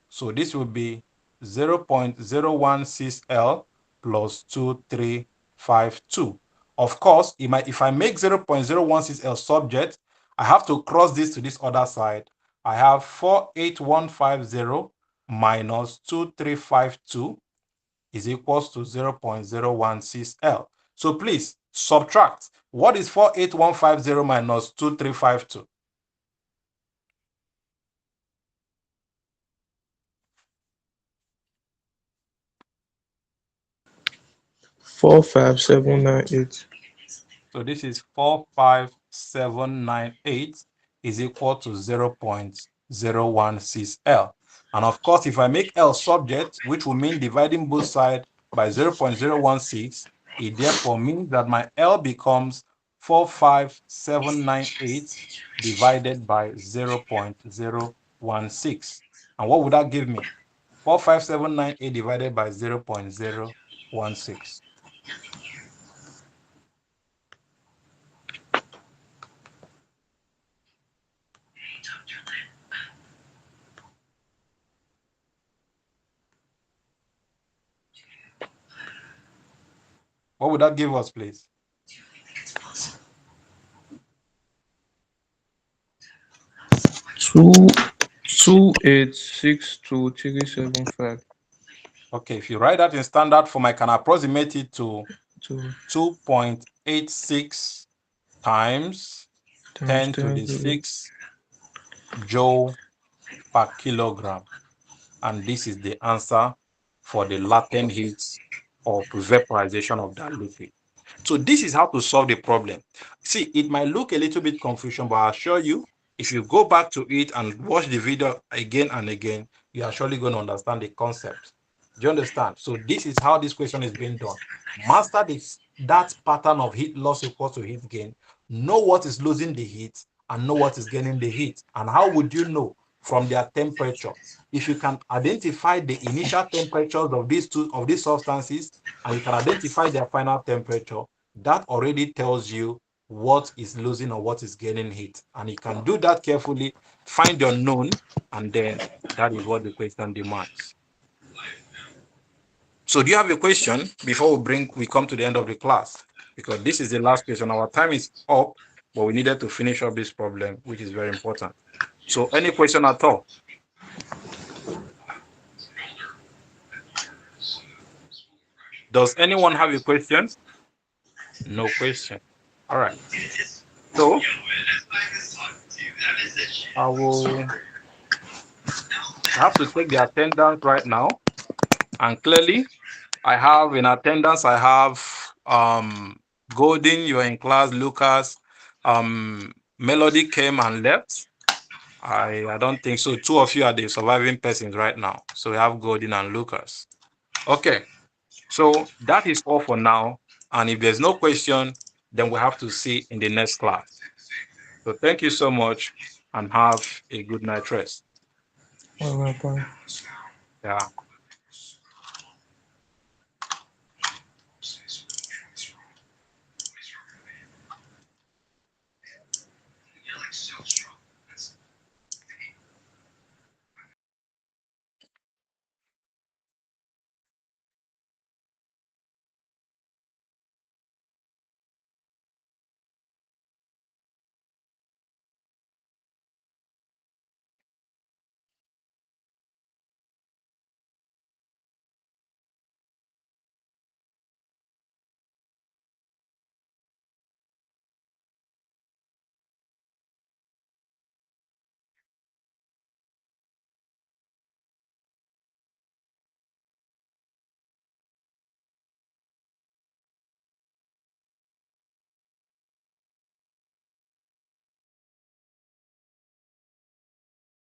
A: So this will be 0.016 L plus 2352. Of course, if I make 0.016 L subject, I have to cross this to this other side. I have 48150 minus 2352 is equals to 0.016 L. So please subtract. What is 48150 minus 2352?
C: 45798.
A: So this is 45798 is equal to 0.016 L. And of course, if I make L subject, which will mean dividing both sides by 0.016, it therefore means that my L becomes 45798 divided by 0.016. And what would that give me? 45798 divided by 0.016. What would that give us, please?
C: Two 2862375.
A: Okay, if you write that in standard form, I can approximate it to 2.86 times 10 to the 6 joule per kilogram. And this is the answer for the latent heat or vaporization of that liquid. So this is how to solve the problem. See, it might look a little bit confusion, but I assure you, if you go back to it and watch the video again and again, you are surely going to understand the concept. Do you understand? So this is how this question is being done. Master that pattern of heat loss equals to heat gain. Know what is losing the heat and know what is gaining the heat. And how would you know? From their temperature. If you can identify the initial temperatures of these substances and you can identify their final temperature, that already tells you what is losing or what is gaining heat. And you can do that carefully, find your known, and then that is what the question demands. So do you have a question before we come to the end of the class? Because this is the last question. Our time is up, but we needed to finish up this problem, which is very important. So any question at all? Does anyone have a question? No question. All right. So I have to take the attendance right now. And clearly, I have in attendance, I have Golden, you're in class, Lucas, Melody came and left. I don't think so. Two of you are the surviving persons right now. So we have Golden and Lucas. Okay. So that is all for now. And if there's no question, then we have to see in the next class. So thank you so much and have a good night rest.
C: All right, bye.
A: Yeah.